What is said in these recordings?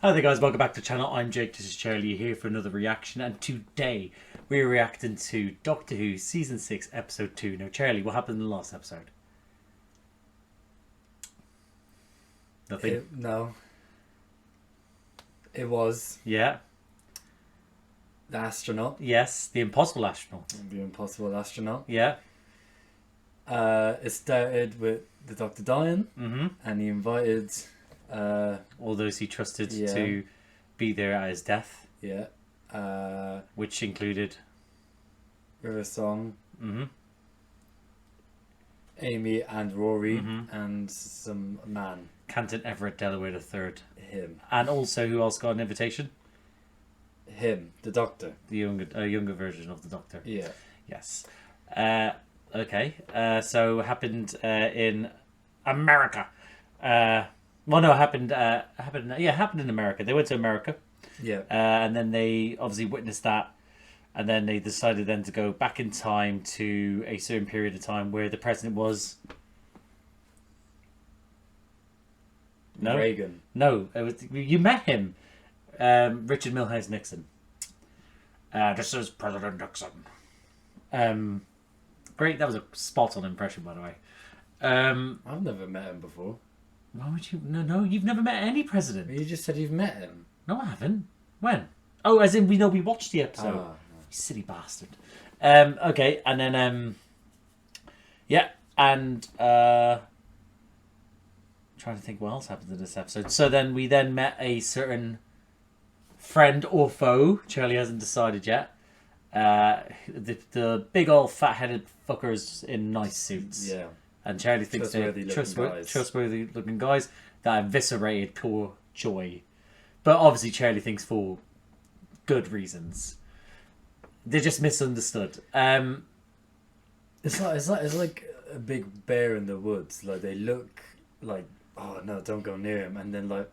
Hi there guys, welcome back to the channel. I'm Jake, this is Charlie here for another reaction, and today we're reacting to Doctor Who Season 6 Episode 2. Now Charlie, what happened in the last episode? Nothing? No. It was Yeah? the astronaut. Yes, the impossible astronaut. The impossible astronaut. Yeah? It started with the Doctor dying, and he invited... all those he trusted Yeah. to be there at his death, which which included... River Song, Amy and Rory, and some man. Canton Everett Delaware III. Him. And also, who else got an invitation? Him. The Doctor. The younger version of the Doctor. Yeah. Yes. Okay. So it happened in America. Well, no, it happened in America. They went to America. Yeah. And then they obviously witnessed that, and then they decided then to go back in time to a certain period of time where the president was. No, Reagan. no, it was, you met him, Richard Milhouse Nixon. This is President Nixon. Great, that was a spot-on impression, by the way. I've never met him before. Why would you? No, you've never met any president. You just said you've met him. No, I haven't. When? Oh, as in we watched the episode. No. You silly bastard. Okay, and then yeah, and trying to think what else happened in this episode. So then we met a certain friend or foe. Charlie hasn't decided yet. The big old fat-headed fuckers in nice suits. Yeah. And Charlie thinks they're trustworthy looking guys that eviscerated poor Joy. But obviously Charlie thinks for good reasons. They're just misunderstood. It's like a big bear in the woods. Like, they look like, oh no, don't go near him, and then like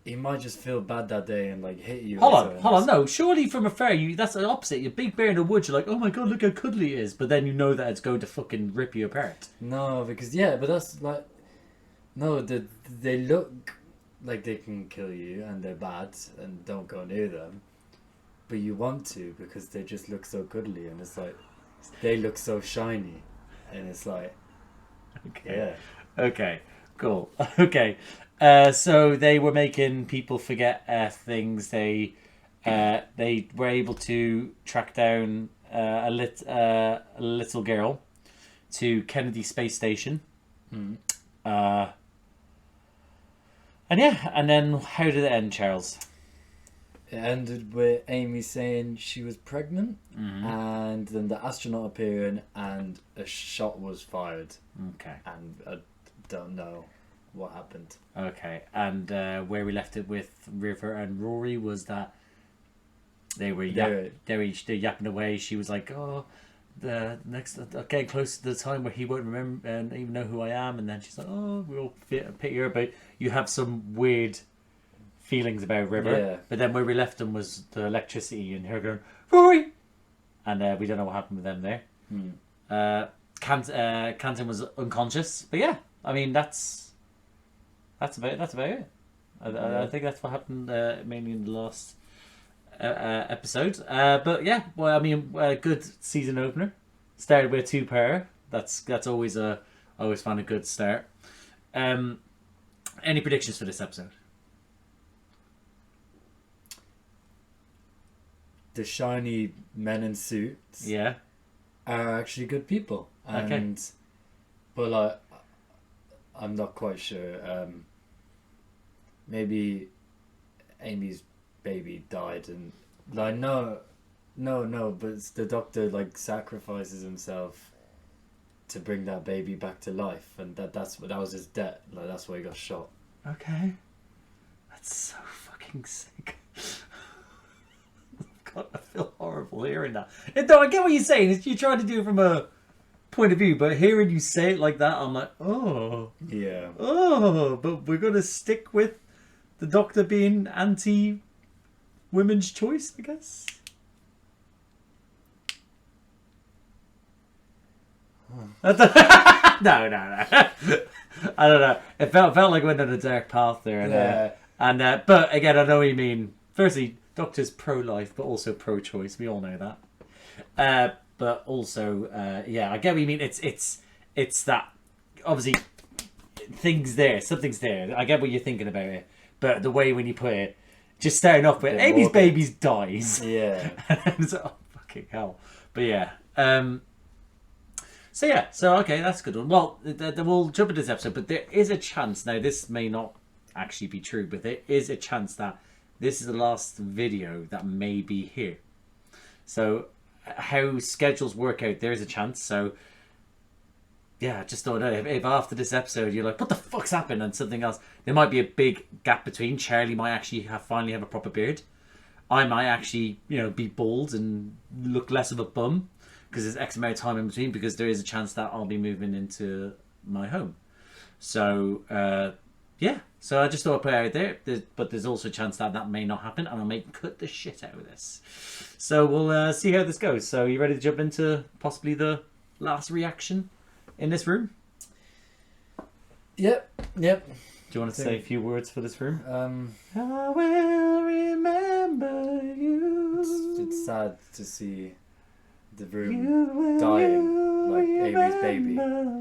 he might just feel bad that day and like hit you. Hold on, no. Surely from afar, that's the opposite. Your big bear in the woods, you're like, oh my god, look how cuddly he is. But then you know that it's going to fucking rip you apart. No, because but that's like, no, they look like they can kill you and they're bad and don't go near them. But you want to because they just look so cuddly, and it's like they look so shiny, and it's like, okay, yeah. Okay, cool. Okay. So they were making people forget things. They were able to track down a little girl to Kennedy Space Station. And yeah, and then how did it end, Charles? It ended with Amy saying she was pregnant, and then the astronaut appearing, and a shot was fired. Okay. And I don't know what happened. Okay, and where we left it with River and Rory was that they were yapping away. She was like, "Oh, the next getting close to the time where he won't remember and even know who I am," and then she's like, "Oh, we'll pick her." But you have some weird feelings about River. Yeah. But then where we left them was the electricity and her going, "Rory," and we don't know what happened with them there. Canton was unconscious, but yeah, I mean that's about it. I think that's what happened mainly in the last episode. But yeah, well, I mean, good season opener. Started with a 2-pair. That's always found a good start. Any predictions for this episode? The shiny men in suits, Yeah, are actually good people, and but like, I'm not quite sure. Maybe Amy's baby died, and like no, but it's the Doctor like sacrifices himself to bring that baby back to life, and that was his debt. Like, that's why he got shot. Okay, that's so fucking sick. God, I feel horrible hearing that. Though I get what you're saying. You're trying to do it from a point of view, but hearing you say it like that, I'm like, oh, Yeah. oh. But we're gonna stick with the Doctor being anti-women's choice, I guess. No. I don't know. It felt like we went on a dark path there, and And but again, I know what you mean. Firstly, doctor's pro-life, but also pro-choice. We all know that. But also, yeah, I get what you mean. It's that obviously something's there. I get what you're thinking about it, but the way when you put it, just starting off with Amy's babies dies. Yeah. And it's, oh fucking hell. But yeah. So okay, that's a good one. Well, we'll jump into this episode, but there is a chance now. This may not actually be true, but there is a chance that this is the last video that may be here. So how schedules work out, there is a chance. So yeah, I just don't know if after this episode you're like, what the fuck's happened, and something else, there might be a big gap between. Charlie might actually finally have a proper beard. I might actually, be bald and look less of a bum because there's X amount of time in between, because there is a chance that I'll be moving into my home. So yeah, so I just thought I'd put it out there, but there's also a chance that may not happen, and I may cut the shit out of this. So we'll see how this goes. So you ready to jump into possibly the last reaction in this room? Yep. Do you want to say a few words for this room? I will remember you. It's sad to see the room dying like Amy's baby.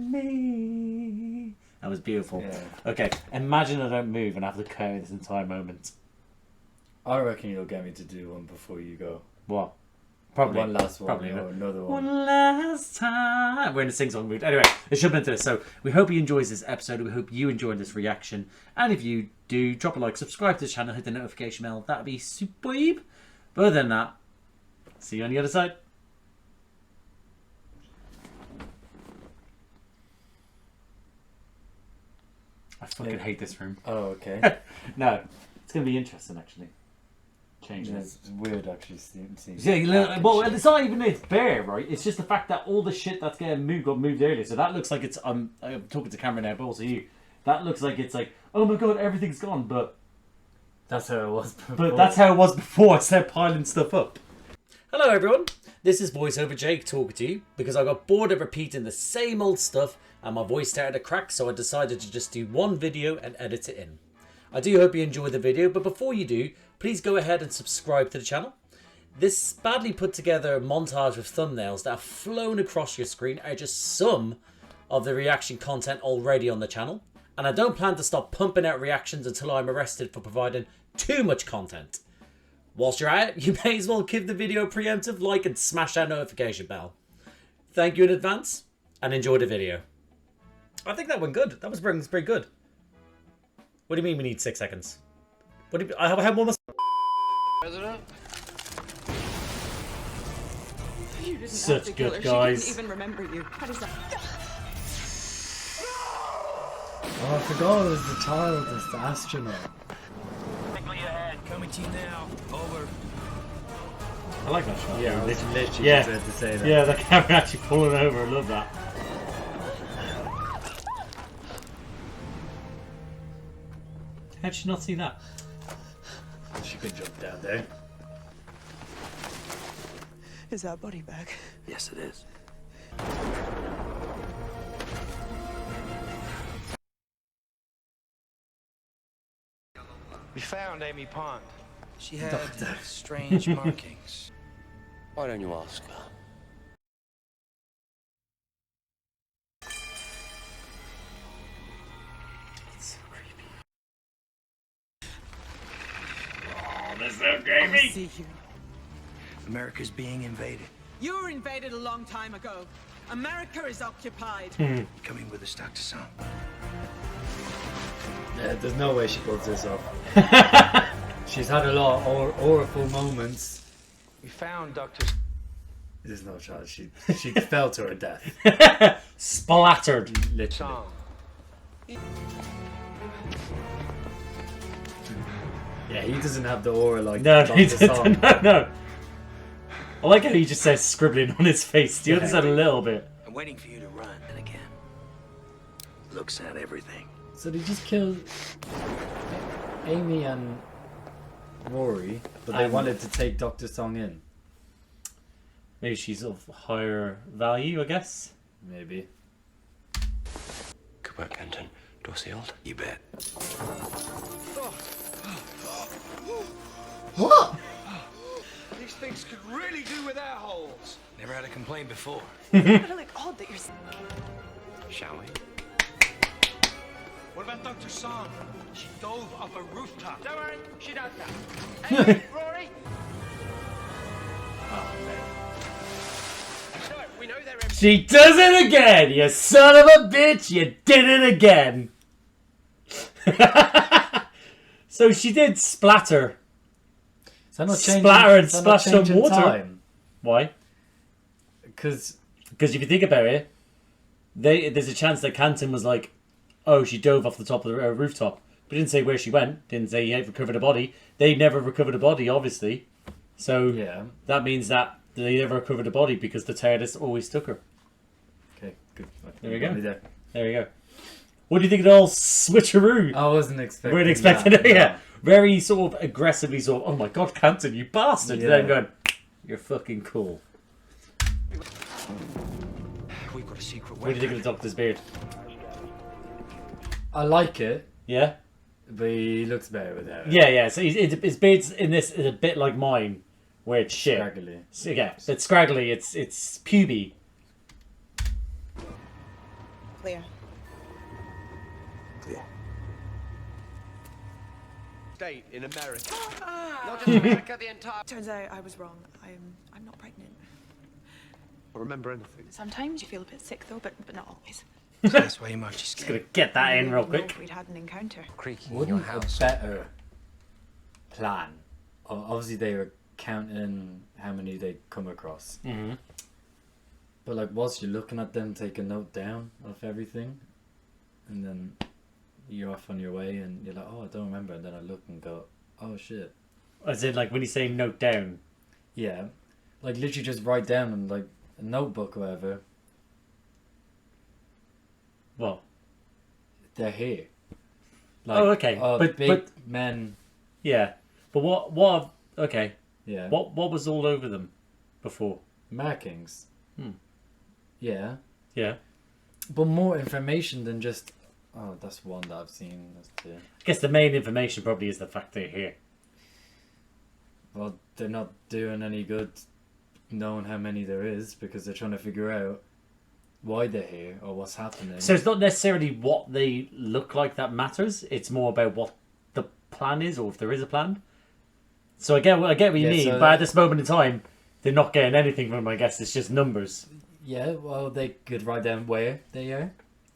Me. That was beautiful. Yeah. Okay, imagine I don't move and I have to cut out this entire moment. I reckon you'll get me to do one before you go. What? Probably. One last one. Probably or another one. One last time. We're in a sing-song mood. Anyway, let's jump into this. So we hope he enjoys this episode. We hope you enjoyed this reaction. And if you do, drop a like, subscribe to the channel, hit the notification bell. That'd be superb. But other than that, see you on the other side. I fucking hate this room. Oh, okay. No, it's going to be interesting, actually. Changing It's weird, actually. Seeing yeah, well, it's not even it's bare, right? It's just the fact that all the shit that's getting moved got moved earlier. So that looks like it's... I'm talking to camera now, but also you. That looks like it's like, oh my god, everything's gone, but... That's how it was before. But that's how it was before. It's they're piling stuff up. Hello, everyone. This is VoiceOver Jake talking to you because I got bored of repeating the same old stuff and my voice started to crack, so I decided to just do one video and edit it in. I do hope you enjoyed the video, but before you do, please go ahead and subscribe to the channel. This badly put together montage of thumbnails that have flown across your screen are just some of the reaction content already on the channel, and I don't plan to stop pumping out reactions until I'm arrested for providing too much content. Whilst you're at it, you may as well give the video a preemptive like and smash that notification bell. Thank you in advance, and enjoy the video. I think that went good. That was pretty good. What do you mean we need 6 seconds? What do you... I have one more... President? You didn't Such have to kill good her. guys. She didn't even remember you. How does that... Oh, I forgot it was the child, it's the astronaut. Quickly ahead. Coming to you now. Over. I like that shot. Yeah, I was literally Yeah. just about to say that. Yeah, the camera actually pulling over. I love that. How'd she not see that? She could jump down there. Is our body back? Yes, it is. We found Amy Pond. She had strange markings. Why don't you ask her? It's so creepy. Oh, this is so I creepy. see you. America's being invaded. You were invaded a long time ago. America is occupied. Coming with us, Dr. Song. Yeah, there's no way she pulls this off. She's had a lot of awful moments. We found Dr. There's no chance. She fell to her death. Splattered. Literally. Song. Yeah, he doesn't have the aura like No, Dr. he Song. didn't. No. I like how he just says scribbling on his face. The other side a little bit. I'm waiting for you to run. And again, looks at everything. So they just killed Amy and Rory, but they wanted to take Dr. Song in. Maybe she's of higher value, I guess. Maybe. Good work, Kenton. Door sealed? You bet. These things could really do with air holes. Never had a complaint before. It's like odd that you're. Shall we? What about Dr. Song? She dove off a rooftop. Don't worry, she does that. Hey, Rory! So, we know they're in. She does it again! You son of a bitch! You did it again! So she did splatter. Is that not changing? Splatter and is that not splash some changing water. time? Why? Because Because if you think about it, there's a chance that Canton was like, oh, she dove off the top of the rooftop. But didn't say where she went. Didn't say he recovered a body. They never recovered a body, obviously. So yeah. that means that they never recovered a body because the TARDIS always took her. Okay, good. There we go. Only there. There you go. What do you think of the whole switcheroo? I wasn't expecting. Weren't expecting that, it, no. yeah. Very sort of aggressively sort of, oh my god, Canton, you bastard. Yeah. Then going, you're fucking cool. We've got a secret What do you think of the Doctor's beard? I like it, Yeah? but he looks better with hair. Yeah, yeah. So his beard's in this is a bit like mine, where it's shit. Scraggly. So, yeah, it's scraggly, it's puby. Clear. Clear. State in America. Not just America, the entire. Turns out I was wrong. I'm not pregnant. I remember anything. Sometimes you feel a bit sick though, but not always. So that's why you marched your Just skin. gonna get that in real Know quick. if we'd had an encounter. Creaking in your Wouldn't a house. better plan? Obviously, they were counting how many they come across. Mm-hmm. But like, whilst you're looking at them, take a note down of everything, and then you're off on your way, and you're like, oh, I don't remember. And then I look and go, oh shit. As in, like, when you say note down. Yeah, like literally just write down in like a notebook or whatever. Well, They're here. Like, oh, okay. Big But men. yeah. But what, okay. Yeah. What was all over them before? Markings. Hmm. Yeah. Yeah. But more information than just, oh, that's one that I've seen. That's two. I guess the main information probably is the fact they're here. Well, they're not doing any good knowing how many there is because they're trying to figure out why they're here or what's happening. So it's not necessarily what they look like that matters. It's more about what the plan is, or if there is a plan. So I get what you Yeah, mean, so but at this moment in time, they're not getting anything from them. I guess it's just numbers. Yeah, well, they could write down where they are. And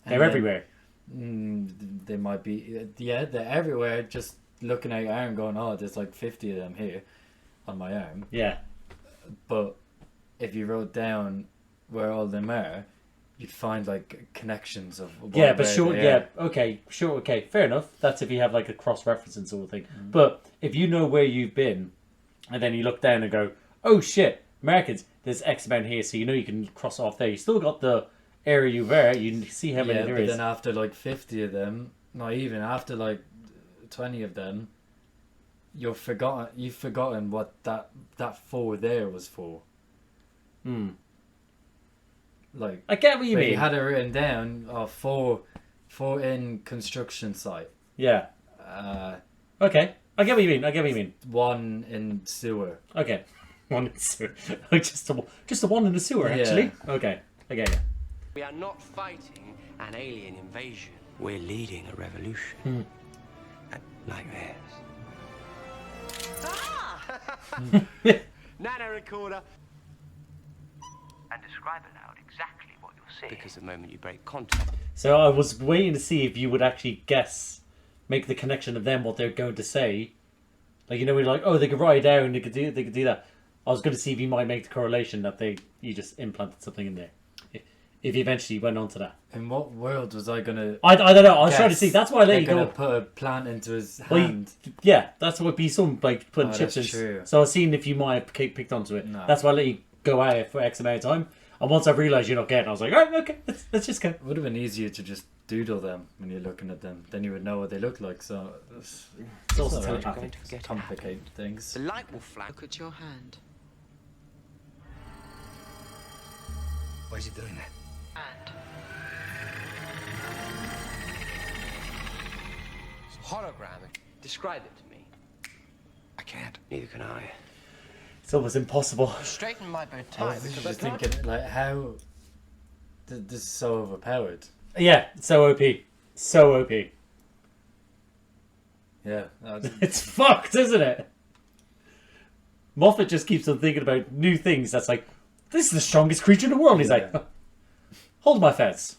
They're then, everywhere. They might be, yeah, they're everywhere. Just looking at your arm, going, "Oh, there's like 50 of them here on my arm." Yeah. But if you wrote down where all of them are, you'd find like connections of Yeah, but where sure, they yeah, are. okay, sure, okay, fair enough. That's if you have like a cross-referencing sort of thing. But if you know where you've been, and then you look down and go, oh shit, Americans, there's X amount here, so you know you can cross off there. You still got the area you were, you see how many Yeah, there but is. then after like 50 of them, not even after like 20 of them, you've forgotten what that 4 there was for. Hmm. Like, I get what you but mean. you had it written down, four in construction site, Yeah. Okay. I get what you mean. 1 in sewer. Okay. One in the sewer. just the one in the sewer, Yeah. actually. Okay. I get you. We are not fighting an alien invasion. We're leading a revolution. Like theirs. Nano recorder. And describe aloud exactly what you're seeing. Because the moment you break contact. So I was waiting to see if you would actually make the connection of them, what they're going to say. Like, you know, we're like, oh, they could write it down, they could do that. I was going to see if you might make the correlation that you just implanted something in there. If you eventually went on to that. In what world was I gonna? I don't know. I was trying to guess see. That's why I let they're you gonna go. put a plant into his Well, hand. yeah, that's what would be some like putting Oh, chips in. that's true. So I was seeing if you might have picked onto it. No. That's why I let you go at it for X amount of time. And once I realised you're not getting, I was like, all right, okay, let's just go. It would have been easier to just doodle them when you're looking at them. Then you would know what they look like. So it's also all right. telepathic. Going to forget it Complicate things. The light will flash. Look at your hand. Why is he doing that? And It's a hologram. Describe it to me. I can't. Neither can I. It's almost impossible. Straighten my bow I tie was because just I can't. thinking, like, how this is so overpowered. Yeah, so OP. So OP. Yeah, It's fucked, isn't it? Moffat just keeps on thinking about new things. That's like, this is the strongest creature in the world. He's like, hold my fence.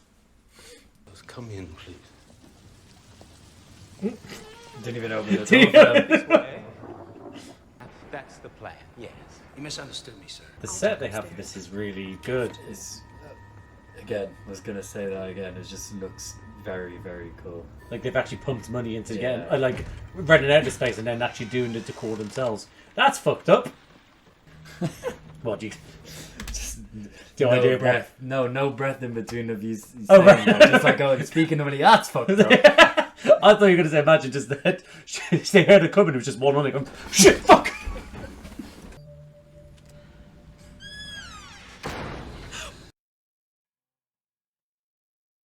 Come in, please. didn't even open the door. For them. That's the plan, yes. You misunderstood me, sir. The set they have for this is really good. It's, again, I was gonna say that again. It just looks very, very cool. Like they've actually pumped money into Yeah. getting, like renting out the space and then actually doing the decor themselves. That's fucked up. What do you? Just The no idea, breath. No breath in between of you saying Oh, right. that. Just like, oh, speaking of it, that's fucked up. I thought you were going to say, imagine just that they heard it coming. It was just one on it. Going, shit, fuck.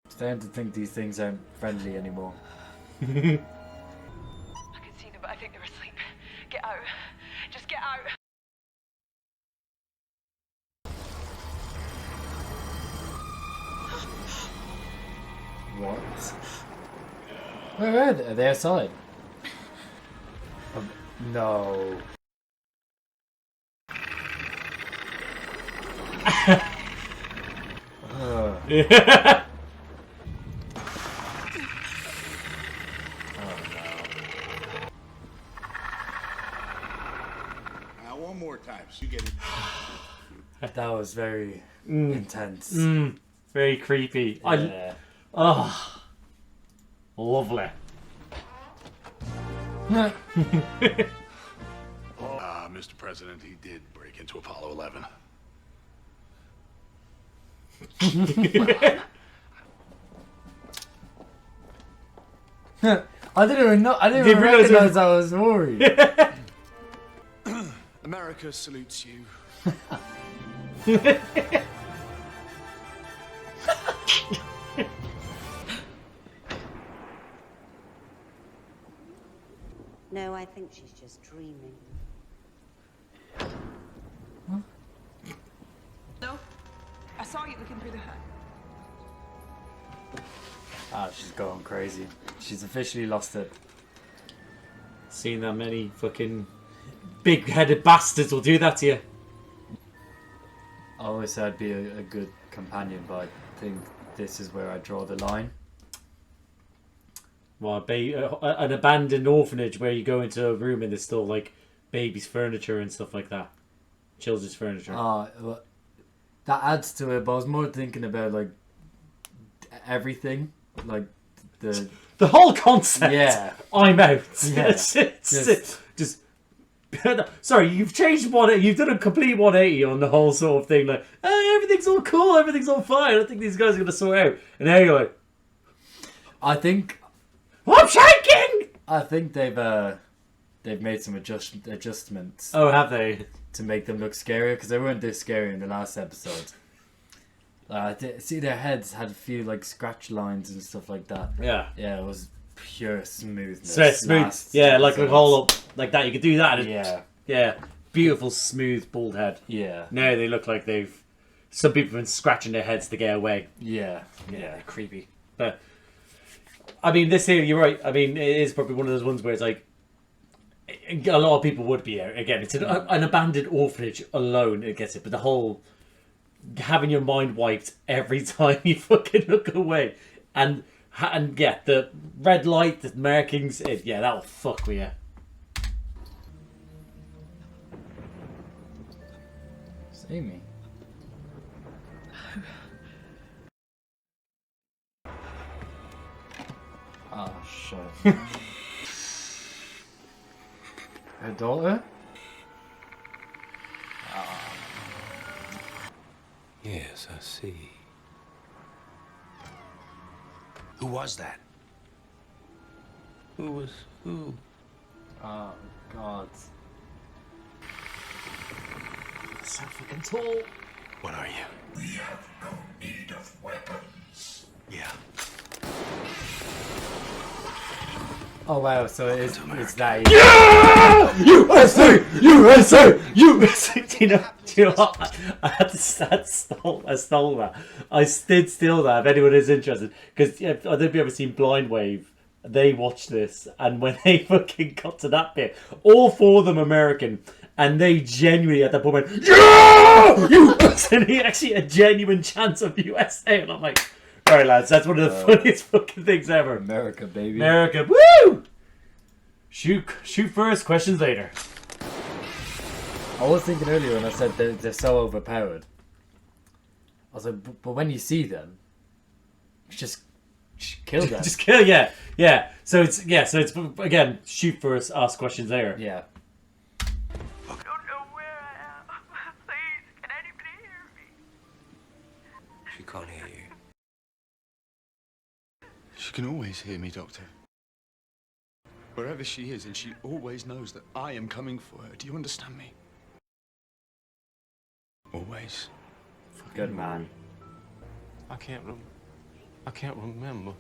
Starting to think these things aren't friendly anymore. I can see them, but I think they're asleep. Get out. Just get out. What? Where are they? Are they outside? No. Yeah. One more time, so you get it. That was very intense. Very creepy. Yeah. Lovely. Mr. President, he did break into Apollo 11. I didn't even know. I didn't Didn't even realize it recognize I was worried. America salutes you. No, I think she's just dreaming. No, I saw you looking through the hood. Ah, she's going crazy. She's officially lost it. Seen that many fucking big-headed bastards will do that to you. I always said I'd be a good companion, but I think this is where I draw the line. Well, an abandoned orphanage where you go into a room and there's still like babies' furniture and stuff like that, children's furniture. Well, that adds to it, but I was more thinking about like everything, like the whole concept. Yeah. I'm out. Yeah. Just sorry, you've changed you've done a complete 180 on the whole sort of thing. Like, everything's all cool, everything's all fine. I think these guys are gonna sort out. And now you're like, I think I'm shaking. I think they've made some adjustments. Oh, have they? To make them look scarier, because they weren't this scary in the last episode. See, their heads had a few like scratch lines and stuff like that. Yeah. Yeah, it was pure smoothness. So smooth. Yeah, like a whole up like that. You could do that. Yeah. Yeah. Beautiful, smooth, bald head. Yeah. Now they look like some people have been scratching their heads to get away. Yeah. Yeah, they're creepy. But I mean, this here, you're right. I mean, it is probably one of those ones where it's like a lot of people would be out. Again, it's an abandoned orphanage alone. It gets it, but the whole having your mind wiped every time you fucking look away, and yeah, the red light, the markings, yeah, that'll fuck with you. See me. Oh, shut up. Her daughter? Yes, I see. Who was that? Who was who? Oh, God. So fucking tall. What are you? We have no need of weapons. Yeah. Oh wow, so it's that. USA! USA! USA! Do you know what? I stole that. I did steal that if anyone is interested. Because I don't know if you've ever seen Blind Wave. They watched this, and when they fucking got to that bit, all four of them American, and they genuinely at that point went, yeah! USA! And he actually had a genuine chance of USA. And I'm like, alright lads, that's one of the funniest fucking things ever. America, baby. America, woo! Shoot first, questions later. I was thinking earlier when I said they're so overpowered. I was like, but when you see them, just kill them. Just kill, yeah. So it's again, shoot first, ask questions later. Yeah. I don't know where I am. Please, can anybody hear me? She can't hear you. She can always hear me, Doctor. Wherever she is, and she always knows that I am coming for her. Do you understand me? Always. Good man. I can't remember.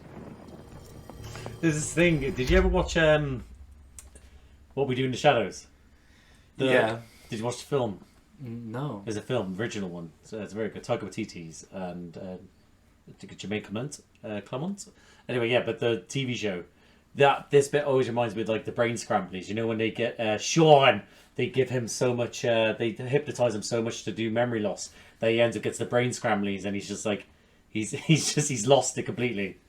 There's this thing. Did you ever watch What We Do in the Shadows? Yeah. Did you watch the film? No. There's a film, original one. So it's very good. Taika Waititi's and Jermaine Clement. Anyway, yeah, but the TV show. This bit always reminds me of like the brain scramblers. You know when they get Sean, they give him so much. They hypnotize him so much to do memory loss that he ends up gets the brain scramblers, and he's just like, he's lost it completely.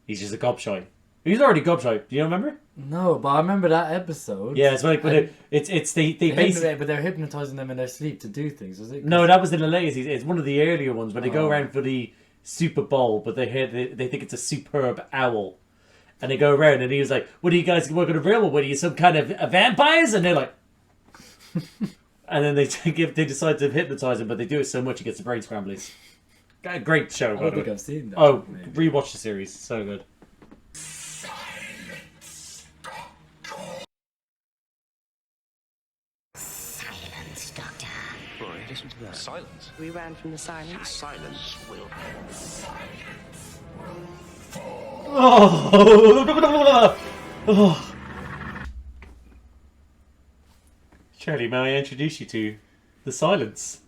He's just a gobshite. He's already gobshite. Do you remember? No, but I remember that episode. Yeah, it's like they basically. But they're hypnotizing them in their sleep to do things. Was it? No, that was in the latest. It's one of the earlier ones where they go around for the Super Bowl, but they think it's a superb owl. And they go around, and he was like, "What are you guys working a real? What are you, some kind of vampires?" And they're like, and then they decide to hypnotize him, but they do it so much he gets the brain scramblers. Great show. I don't think I've seen that. Oh, rewatch the series. So good. Silence, Doctor. Rory, listen to that. Silence. We ran from the silence. Silence will Oh. Shirley, may I introduce you to the silence?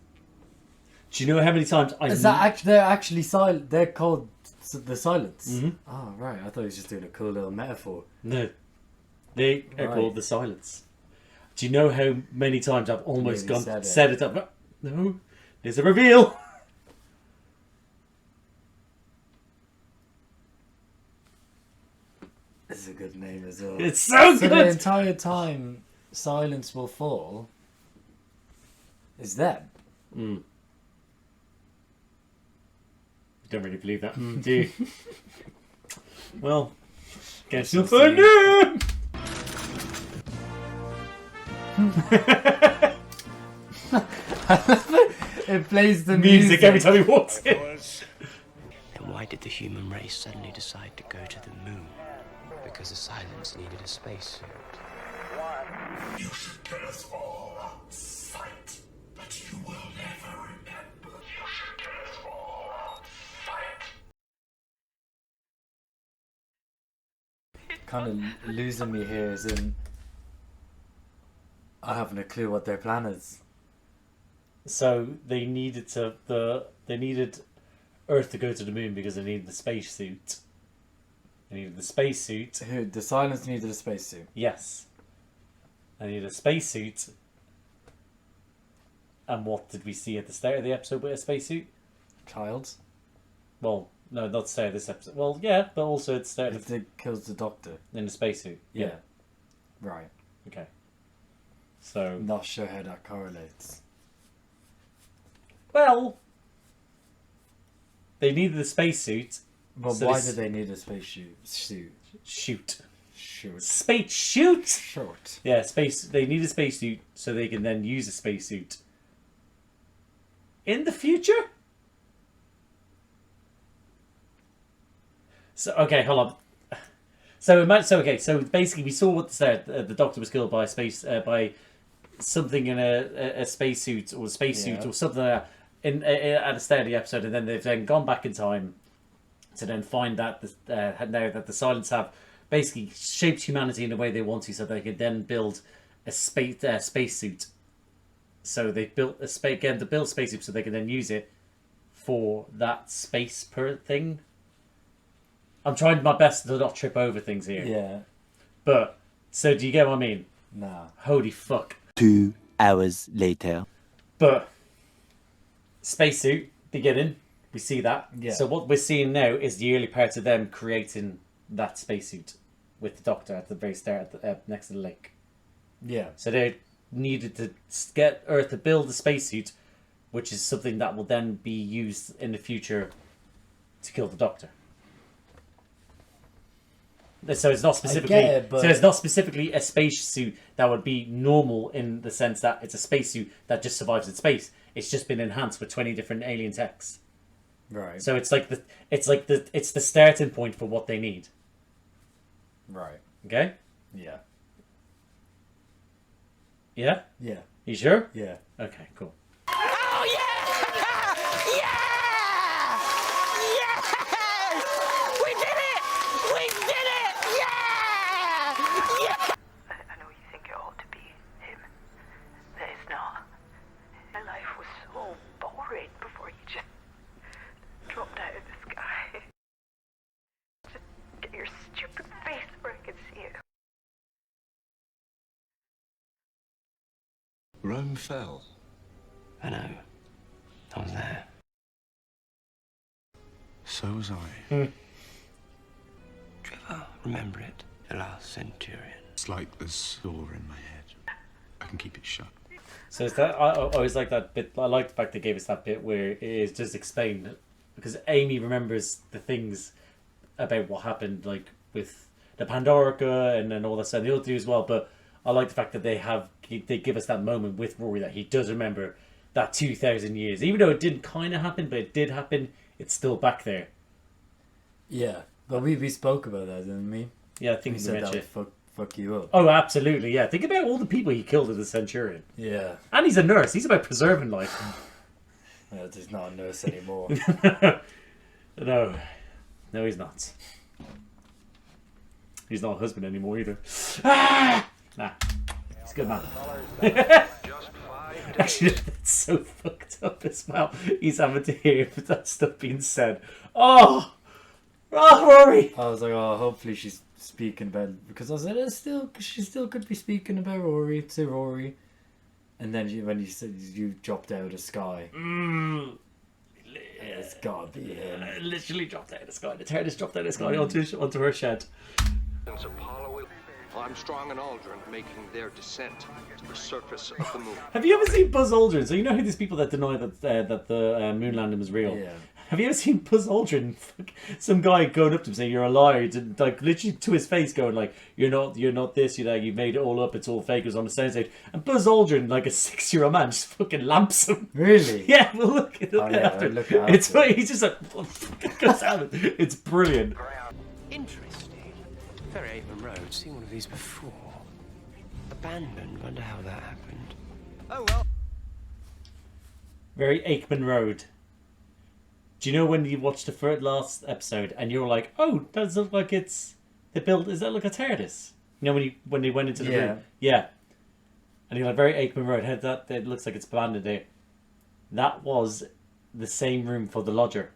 Do you know how many times I... They're actually silent. They're called the silence. Mm-hmm. Oh, right. I thought he was just doing a cool little metaphor. No. They are called the silence. Do you know how many times I've almost said it up? No. There's a reveal. This is a good name as well. It's so good. The entire time silence will fall is them. You don't really believe that, do you? Well, guess you'll find out. It plays the music every time he walks in. Then why did the human race suddenly decide to go to the moon? Because the silence needed a spacesuit. You should get us all out sight, but you will never remember. You should get us all out sight. Kind of losing me here is in I haven't a clue what their plan is. So they needed they needed Earth to go to the moon because they needed the spacesuit. They needed the spacesuit. Who? The silence needed a spacesuit. Yes. They needed a spacesuit. And what did we see at the start of the episode with a spacesuit? Child. Well, no, not the start of this episode. Well, yeah, but also at the start of It kills the doctor. in the spacesuit. Yeah. Right. Okay. So Not sure how that correlates. well, they needed a spacesuit. But So why this- did they need a spacesuit? Shoot. Short. Space shoot. Short. Yeah, space. They need a spacesuit so they can then use a spacesuit in the future. So okay, hold on. So basically, we saw what the doctor was killed by a space by something in a spacesuit or spacesuit or something like that at the start of the episode, and then they've then gone back in time to then find that now that the silence have basically shaped humanity in the way they want to, so they could then build a spacesuit. So they built a spacesuit so they can then use it for that space per thing. I'm trying my best to not trip over things here. Yeah. But, so do you get what I mean? Nah. Holy fuck. 2 hours later. But, spacesuit, beginning, we see that. Yeah. So what we're seeing now is the early parts of them creating that spacesuit with the Doctor at the very start, next to the lake. Yeah. So they needed to get Earth to build the spacesuit, which is something that will then be used in the future to kill the Doctor. So it's not specifically. So it's not specifically a spacesuit that would be normal in the sense that it's a spacesuit that just survives in space. It's just been enhanced with 20 different alien techs. Right. So it's the starting point for what they need. Right. Okay. Yeah. Yeah. Yeah. You sure? Yeah. Okay. Cool. Oh, yeah! Yeah! Yes! We did it! We did it! Yeah! Yeah! I know you think it ought to be him, but it's not. My life was so boring before you just dropped out of the sky. Just get your stupid face where I can see it. Rome fell. I know. I was there. So was I. Do you ever remember it? The last centurion. It's like there's a door in my head. I can keep it shut. So is that I always like that bit. I like the fact they gave us that bit where it is just explained, because Amy remembers the things about what happened, like with the Pandorica and then all that stuff. They all do as well, but I like the fact that they give us that moment with Rory that he does remember that 2,000 years, even though it didn't kind of happen, but it did happen. It's still back there. Yeah, but we spoke about that, didn't we? Yeah, I think we we said that mentioned would fuck you up. Oh, absolutely, yeah. Think about all the people he killed as a Centurion. Yeah. And he's a nurse. He's about preserving life. Yeah, he's not a nurse anymore. No, he's not. He's not a husband anymore either. Ah! Nah, he's a good man. Actually, that's so fucked up as well. He's having to hear that stuff being said. Oh, Rory! I was like, oh, hopefully she's speaking about, because I said she still could be speaking about Rory to Rory, and then when you said you dropped out of the sky, it's gotta be him. Literally dropped out of the sky. The TARDIS dropped out of the sky onto her shed. Armstrong and Aldrin making their descent to the surface of the moon. Have you ever seen Buzz Aldrin? So you know who these people that deny that the moon landing was real? Yeah. Have you ever seen Buzz Aldrin? Some guy going up to him saying you're a liar, like literally to his face, going like you're not this, you made it all up, it's all fake, it was on the soundstage. And Buzz Aldrin, like a 6-year-old man, just fucking lamps him. Really? Yeah, well look at after. It's funny. He's just like it's brilliant. Interesting. Very Avon Road. Seen one of these before. Abandoned. Wonder how that happened. Oh well. Very Aikman Road. Do you know when you watched the last episode and you're like, oh, does it look like it's they built? Is that like a TARDIS? You know when they went into the room, yeah. And you're like, very Aikman Road. How that it looks like it's abandoned there. That was the same room for the lodger.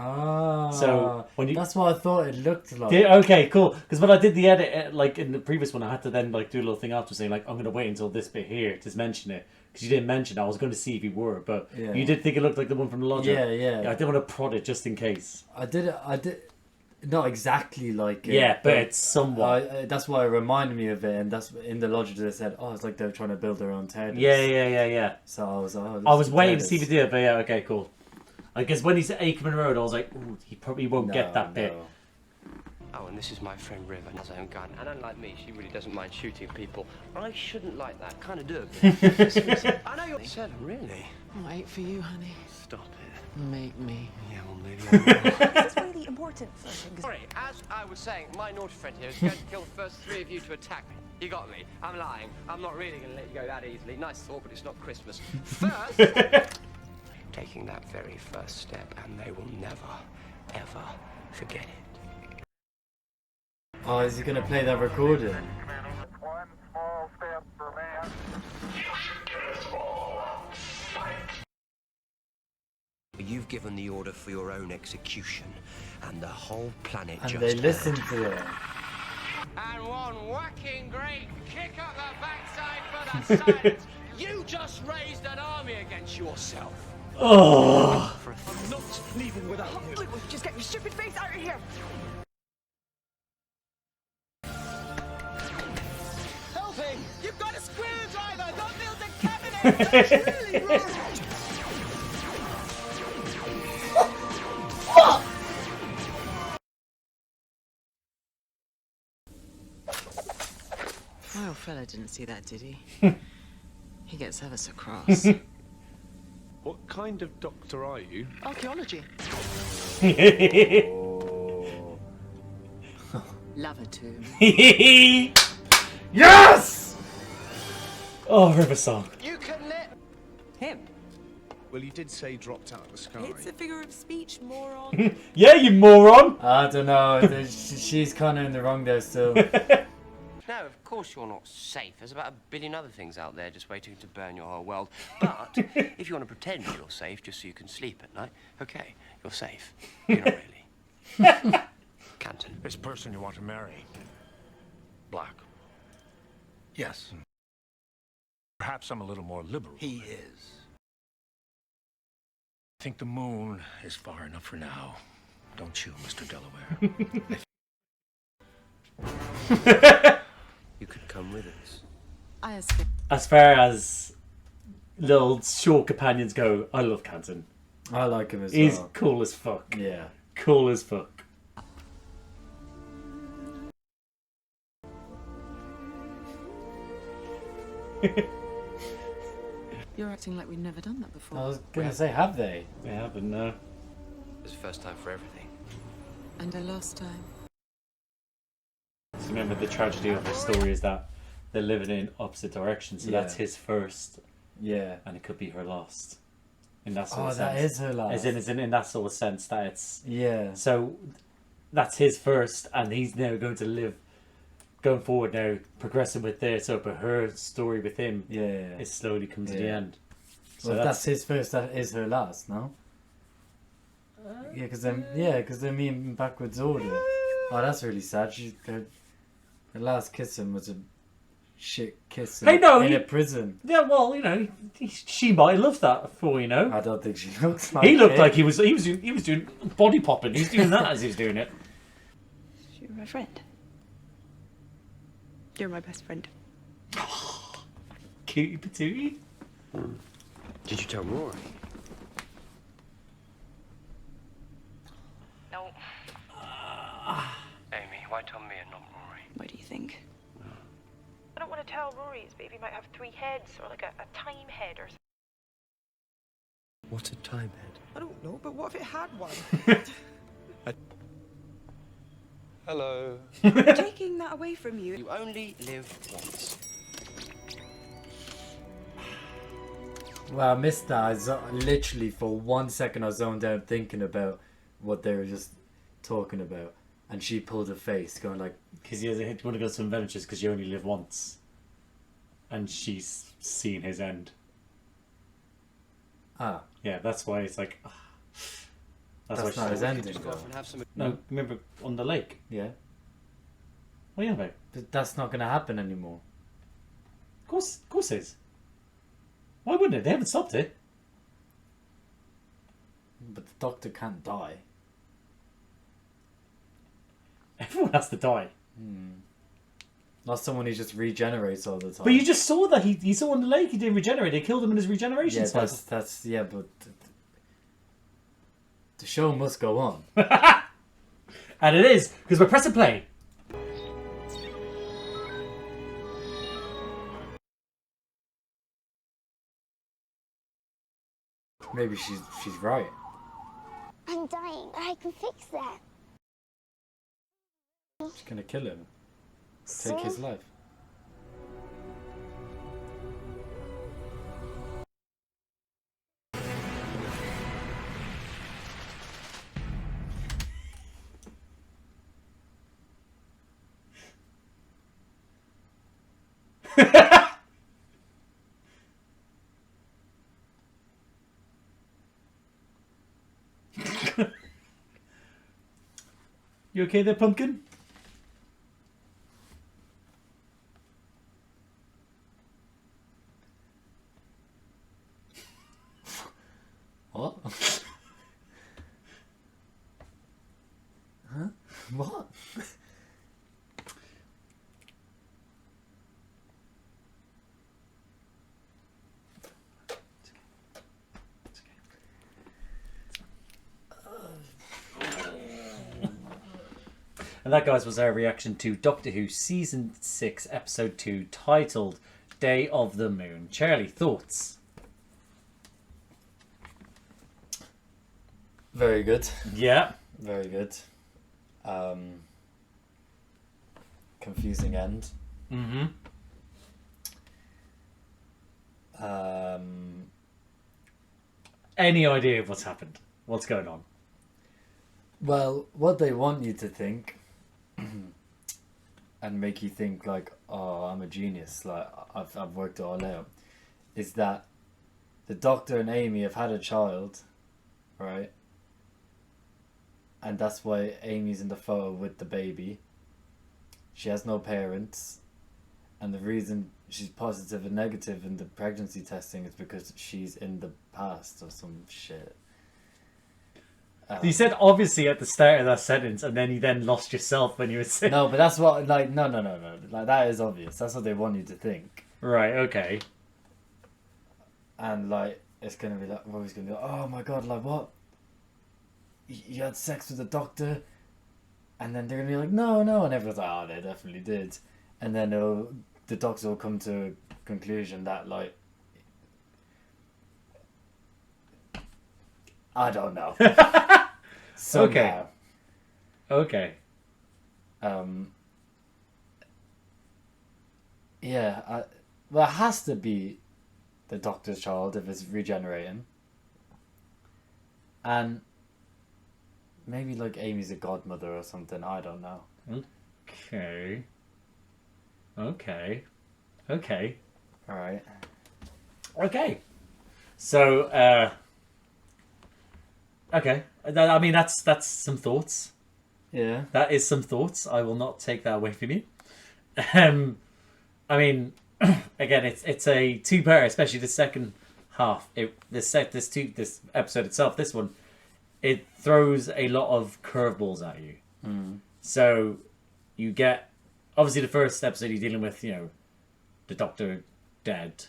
Ah, so when that's what I thought it looked like. Okay, cool. Because when I did the edit, like in the previous one, I had to then like do a little thing after saying like I'm going to wait until this bit here to mention it, because you didn't mention it. I was going to see if you were, but you did think it looked like the one from the lodger. Yeah. I didn't want to prod it just in case. I did not exactly like it. Yeah, but it's somewhat. That's why it reminded me of it, and that's in the lodger they said, oh, it's like they're trying to build their own TARDIS. Yeah. So I was like, I was waiting to see if you did it, but yeah, okay, cool. I guess when he's at Aikman Road, I was like, ooh, he probably won't get that bit. Oh, and this is my friend Riv, and has her own gun. And unlike me, she really doesn't mind shooting people. I shouldn't like that. Kind of do. I know you're 7, really. I'll wait for you, honey. Stop it. Make me. Yeah, well, maybe I will. It's really important for things. Sorry, as I was saying, my naughty friend here is going to kill the first 3 of you to attack me. You got me. I'm lying. I'm not really going to let you go that easily. Nice thought, but it's not Christmas. First... taking that very first step, and they will never, ever forget it. Oh, is he gonna play that recording? One small step for man. You've given the order for your own execution, and the whole planet And just they listen to it. And one whacking great kick up the backside for the silence. You just raised an army against yourself. Oh. I'm not leaving without you. Look, just get your stupid face out of here. Help me! You've got a screwdriver! Don't build a cabinet! That's really rude! My old fella didn't see that, did he? He gets ever so cross. What kind of doctor are you? Archaeology. Love a tomb. Yes! Oh, River Song. You can let Him. Well, you did say dropped out of the sky. It's a figure of speech, moron. Yeah, you moron. I don't know. She's kind of in the wrong there still. No, of course you're not safe. There's about 1 billion other things out there just waiting to burn your whole world. But if you want to pretend you're safe just so you can sleep at night, okay, you're safe. You're not really. Canton. This person you want to marry. Black. Yes. Perhaps I'm a little more liberal. He is. I think the moon is far enough for now. Don't you, Mr. Delaware? You could come with us. As far as little short companions go, I love Canton. I like him as He's well. cool as fuck. Yeah. Cool as fuck. You're acting like we've never done that before. I was gonna say, have they? They haven't, no. It's the first time for everything. And the last time. So remember, the tragedy of the story is that they're living in opposite directions, so Yeah. that's his first. Yeah. And it could be her last. In that sort Oh, of that sense. is her last. As in that sort of sense that it's... Yeah. So that's his first, and he's now going to live, going forward now, progressing with this, so but her story with him Yeah. it slowly comes to the Yeah. end. So Well, if that's his first, that is her last, no? Yeah, because they're meeting backwards order. Oh, that's really sad. Her last kissing was a shit kiss in, Hey, no, in he- a prison. Yeah, well, you know, she might have loved that for, you know. I don't think she looks like He looked it. like he was doing body popping. He was doing that as he was doing it. You're my friend. You're my best friend. Cutie patootie. Did you tell Rory? No. Amy, why tell me and not Rory? What do you think? I don't want to tell Rory his baby might have 3 heads, or like a time head or something. What's a time head? I don't know, but what if it had one? Hello. Taking that away from you. You only live once. Well, I missed that. Literally for 1 second I zoned out thinking about what they were just talking about, and she pulled her face, going like, Because he want to go to some adventures because you only live once, and she's seen his end. ah, Yeah, that's why it's like. that's why not she's his like, ending Just go off though. and have some. No, remember on the lake. Yeah, What are you on about? but that's not gonna happen anymore. Of course it is. Why wouldn't it? They haven't stopped it. But the doctor can't die. Everyone has to die. Not someone who just regenerates all the time. But you just saw that he saw on the lake. He didn't regenerate. They killed him in his regeneration yeah, cycle. that's yeah, but the show must go on. And it is because we're pressing play. Maybe she's right. I'm dying. I can fix that. She's gonna kill him. Take his life. You okay there, Pumpkin? What? Huh? What? And that, guys, was our reaction to Doctor Who Season 6, Episode 2, titled Day of the Moon. Charlie, thoughts? Very good. Yeah. Very good. Confusing end. Mm-hmm. Any idea of what's happened? What's going on? Well, what they want you to think and make you think like, oh, I'm a genius, like I've worked it all out, is that the Doctor and Amy have had a child, right? And that's why Amy's in the photo with the baby. She has no parents, and the reason she's positive and negative in the pregnancy testing is because she's in the past or some shit. You said obviously at the start of that sentence, and then you then lost yourself when you were saying... No, but that's what, like, no. Like, that is obvious. That's what they want you to think. Right, okay. And, like, it's going to be like, Rory's going to be like, oh my god, like, what? You had sex with the Doctor? And then they're going to be like, no, and everyone's like, oh, they definitely did. And then the Doctor will come to a conclusion that, like, I don't know. Somehow. Okay. Yeah, well, it has to be the Doctor's child if it's regenerating. And maybe like Amy's a godmother or something, I don't know. Okay. Alright. Okay. So, okay. I mean, that's some thoughts. Yeah. That is some thoughts. I will not take that away from you. I mean, again, it's a two-part, especially the second half. This episode itself, this one, it throws a lot of curveballs at you. Mm. So you get, obviously, the first episode you're dealing with, the Doctor dead,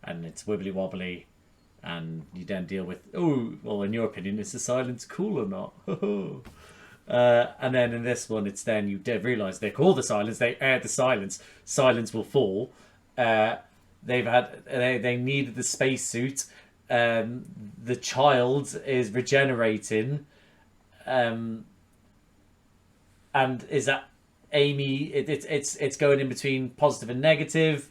and it's wibbly wobbly. And you then deal with, oh, well, in your opinion, is the silence cool or not? And then in this one, it's then you realise they call the silence, they air the silence, silence will fall. They needed the spacesuit. The child is regenerating. And is that Amy? It's going in between positive and negative.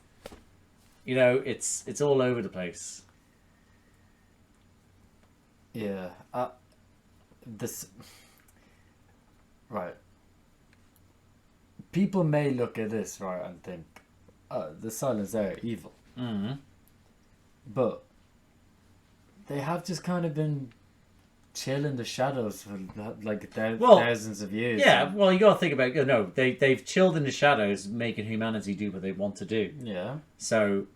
It's all over the place. Yeah, right. People may look at this, right, and think, the Silence are evil. Mm-hmm. But they have just kind of been chill in the shadows for like thousands of years. Yeah, well, you got to think about they've chilled in the shadows, making humanity do what they want to do. Yeah. So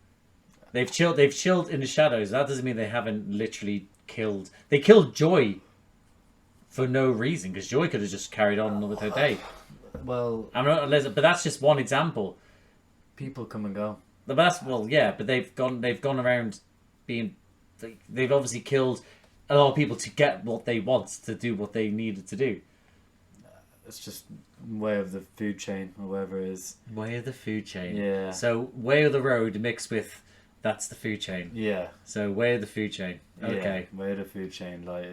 they've chilled in the shadows. That doesn't mean they haven't literally killed. They killed Joy for no reason, because Joy could have just carried on with her day. Well, but that's just one example. People come and go. But they've gone around being. They've obviously killed a lot of people to get what they want, to do what they needed to do. It's just way of the food chain, or whatever it is. Way of the food chain. Yeah. So way of the road mixed with that's the food chain. Yeah. So way of the food chain. Okay. Yeah, way of the food chain. Like,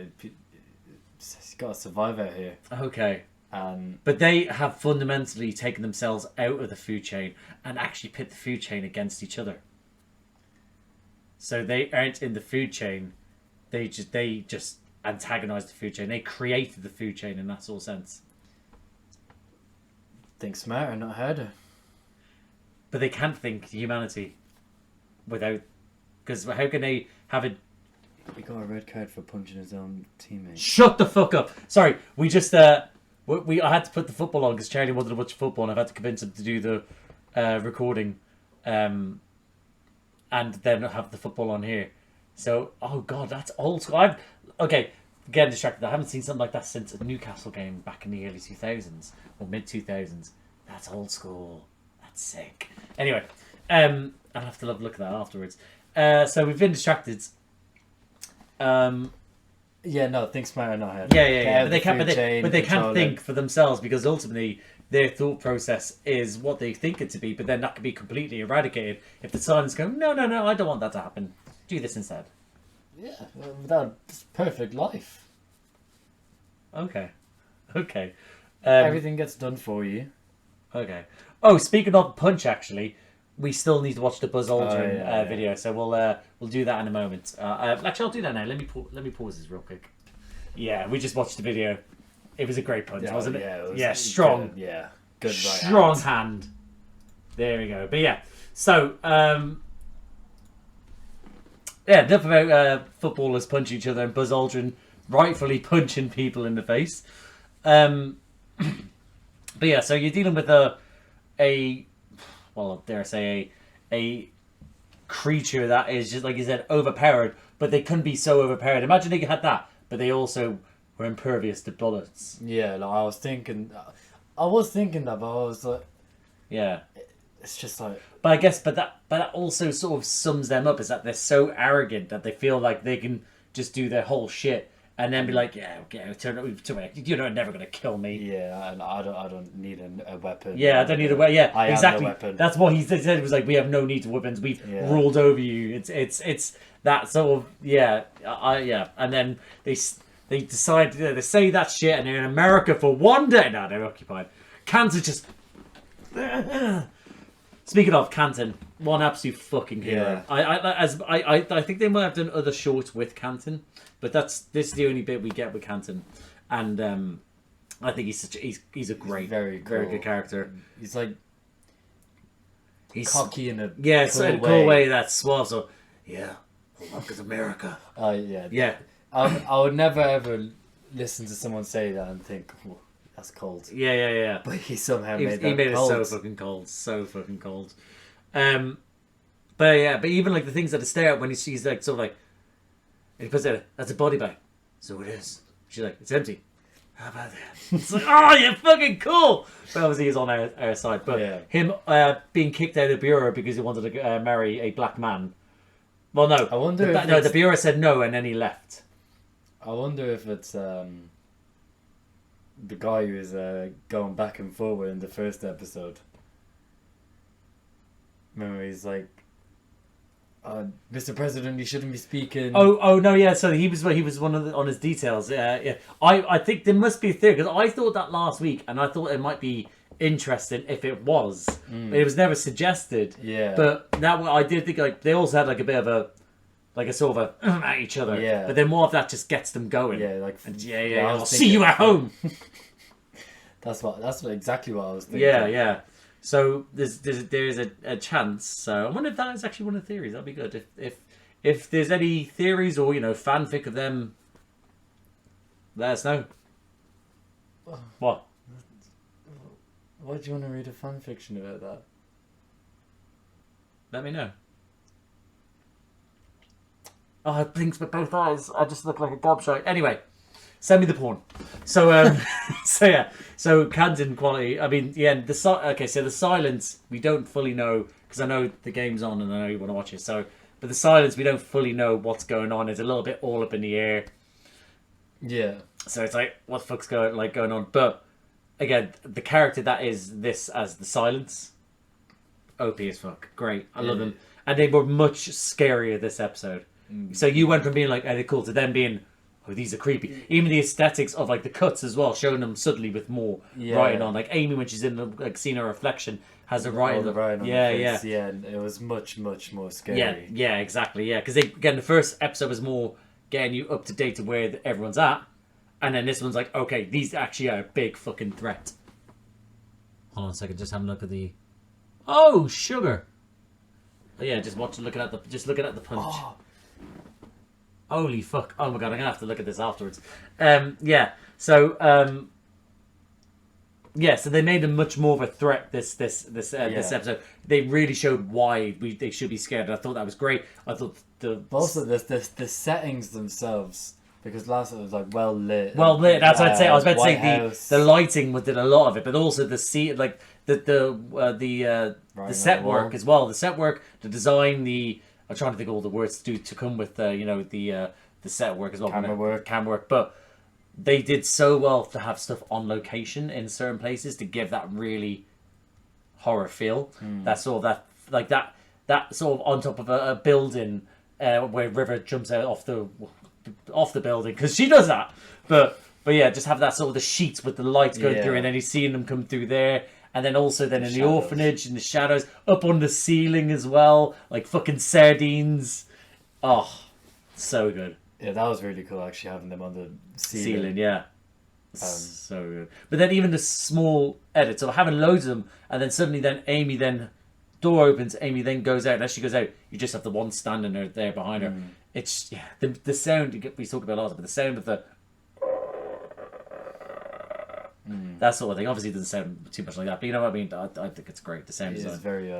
it's got to survive out here. Okay. But they have fundamentally taken themselves out of the food chain and actually pit the food chain against each other. So they aren't in the food chain. They just antagonized the food chain. They created the food chain in that sort of sense. Think smarter, not harder. but they can't think humanity without. Because how can they have a? He got a red card for punching his own teammate. Shut the fuck up! Sorry, we just we I had to put the football on because Charlie wanted to watch football, and I've had to convince him to do the recording, and then have the football on here. So, oh god, that's old school. Okay, getting distracted. I haven't seen something like that since a Newcastle game back in the early 2000s or mid 2000s. That's old school. That's sick. Anyway, I'll have to look at that afterwards. So we've been distracted. Yeah, no, think smarter, not harder. Yeah. But they can't think for themselves because ultimately their thought process is what they think it to be. But then that could be completely eradicated if the silence go, no, I don't want that to happen. Do this instead. Yeah, without perfect life. Okay. Everything gets done for you. Okay. Oh, speaking of Punch, actually, we still need to watch the Buzz Aldrin video, so we'll do that in a moment. Actually, I'll do that now. Let me pause this real quick. Yeah, we just watched the video. It was a great punch, wasn't it? Yeah, strong. Good, yeah, good right strong hand. There we go. But yeah, so enough about footballers punching each other and Buzz Aldrin rightfully punching people in the face. But yeah, so you're dealing with well, dare I say, a creature that is just, like you said, overpowered, but they couldn't be so overpowered. Imagine they had that, but they also were impervious to bullets. Yeah, like I was thinking that, but I was like, yeah, it's just like. But I guess, but that also sort of sums them up, is that they're so arrogant that they feel like they can just do their whole shit. And then be like, yeah, okay, you're never gonna kill me. Yeah, and I don't need a weapon. Yeah, I don't need a weapon. Yeah, I exactly. am the weapon. That's what he said. It was like, we have no need for weapons. We've ruled over you. It's that sort of yeah. And then they decide they say that shit, and they're in America for one day. No, they're occupied. Canton just. Speaking of Canton, one absolute fucking hero. Yeah. I think they might have done other shorts with Canton, but this is the only bit we get with Canton, and I think he's a great, very good character. He's like cocky in a cool way that's suave. So luck is America. Yeah. I would never ever listen to someone say that and think, oh, that's cold. Yeah. But he somehow made it so fucking cold. But even like the things that stare out when she's like sort of like, and he puts it, that's a body bag. So it is. She's like, it's empty. How about that? It's like, oh, you're fucking cool. But obviously he's on our side. But him being kicked out of the bureau because he wanted to marry a black man. Well, no. I wonder the bureau said no, and then he left. I wonder if it's the guy who was going back and forward in the first episode. Remember, he's like, Mr. President, you shouldn't be speaking. Oh no, yeah. So he was one of on his details. Yeah. I think there must be a theory, because I thought that last week, and I thought it might be interesting if it was. But it was never suggested. Yeah. But that I did think like they also had like a bit of a. Like a sort of at each other, but then more of that just gets them going. Yeah, like I'll see you at home. That's exactly what I was thinking. Yeah. So there is a chance. So I wonder if that is actually one of the theories. That'd be good if there's any theories or fanfic of them. Let us know. What? Why do you want to read a fan fiction about that? Let me know. Oh, I blinks with both eyes. I just look like a gobshite. Anyway, send me the porn. So, So Canton quality. I mean, the silence we don't fully know, because I know the game's on and I know you want to watch it. So, but the silence we don't fully know what's going on. It's a little bit all up in the air. Yeah. So it's like, what the fuck's going on? But again, the character that is this as the silence, OP as fuck. Great. I love them, and they were much scarier this episode. So you went from being like, they're cool, to them being, oh, these are creepy. Even the aesthetics of like the cuts as well, showing them subtly with more writing on. Like Amy, when she's in the seeing her reflection, has a writing. On the face. Yeah, and it was much more scary. Yeah, exactly. Yeah, because again, the first episode was more getting you up to date to where everyone's at, and then this one's like, okay, these actually are a big fucking threat. Hold on a second, just have a look at the. Oh, sugar. Oh, yeah, looking at the punch. Oh. Holy fuck! Oh my god, I'm gonna have to look at this afterwards. Yeah. So so they made him much more of a threat this episode. They really showed why they should be scared. And I thought that was great. I thought also the settings themselves, because last it was like well lit. Well lit. That's what I'd say. I was about to say House. the lighting did a lot of it, but also the the set work as well. The set work, the design, I'm trying to think of all the words to come with the set work as well. Camera work, but they did so well to have stuff on location in certain places to give that really horror feel. That sort of that sort of on top of a building where River jumps out off the building, because she does that. But yeah, just have that sort of the sheets with the lights going through, and then he's seeing them come through there. And then also then in the orphanage, in the shadows, up on the ceiling as well, like fucking sardines. Oh, so good. Yeah, that was really cool, actually, having them on the ceiling. Yeah. So good. But then even the small edits of having loads of them, and then suddenly then Amy door opens, Amy then goes out, and as she goes out, you just have the one standing there behind her. It's, the sound, we talk about a lot, but the sound of the... that sort of thing. Obviously, it doesn't sound too much like that, but you know what I mean. I think it's great. The sound design. It's very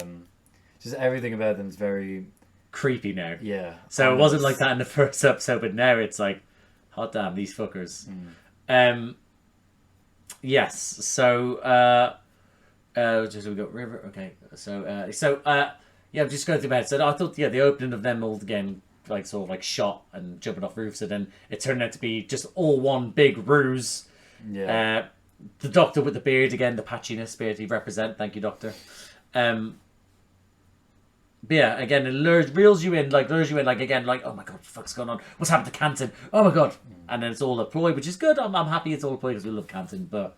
just everything about them is very creepy now. Yeah. So it wasn't like that in the first episode, but now it's like, hot damn, these fuckers. Yes. So just we got River. Okay. So yeah, I'm just going through about it. So I thought the opening of them all again, like sort of like shot and jumping off roofs, and then it turned out to be just all one big ruse. Yeah. The Doctor with the beard again, the patchiness beard he represent. Thank you, Doctor. But yeah, again, it lures you in like again, like, oh my god, what the fuck's going on? What's happened to Canton? Oh my god! And then it's all a ploy, which is good. I'm happy it's all a ploy because we love Canton. But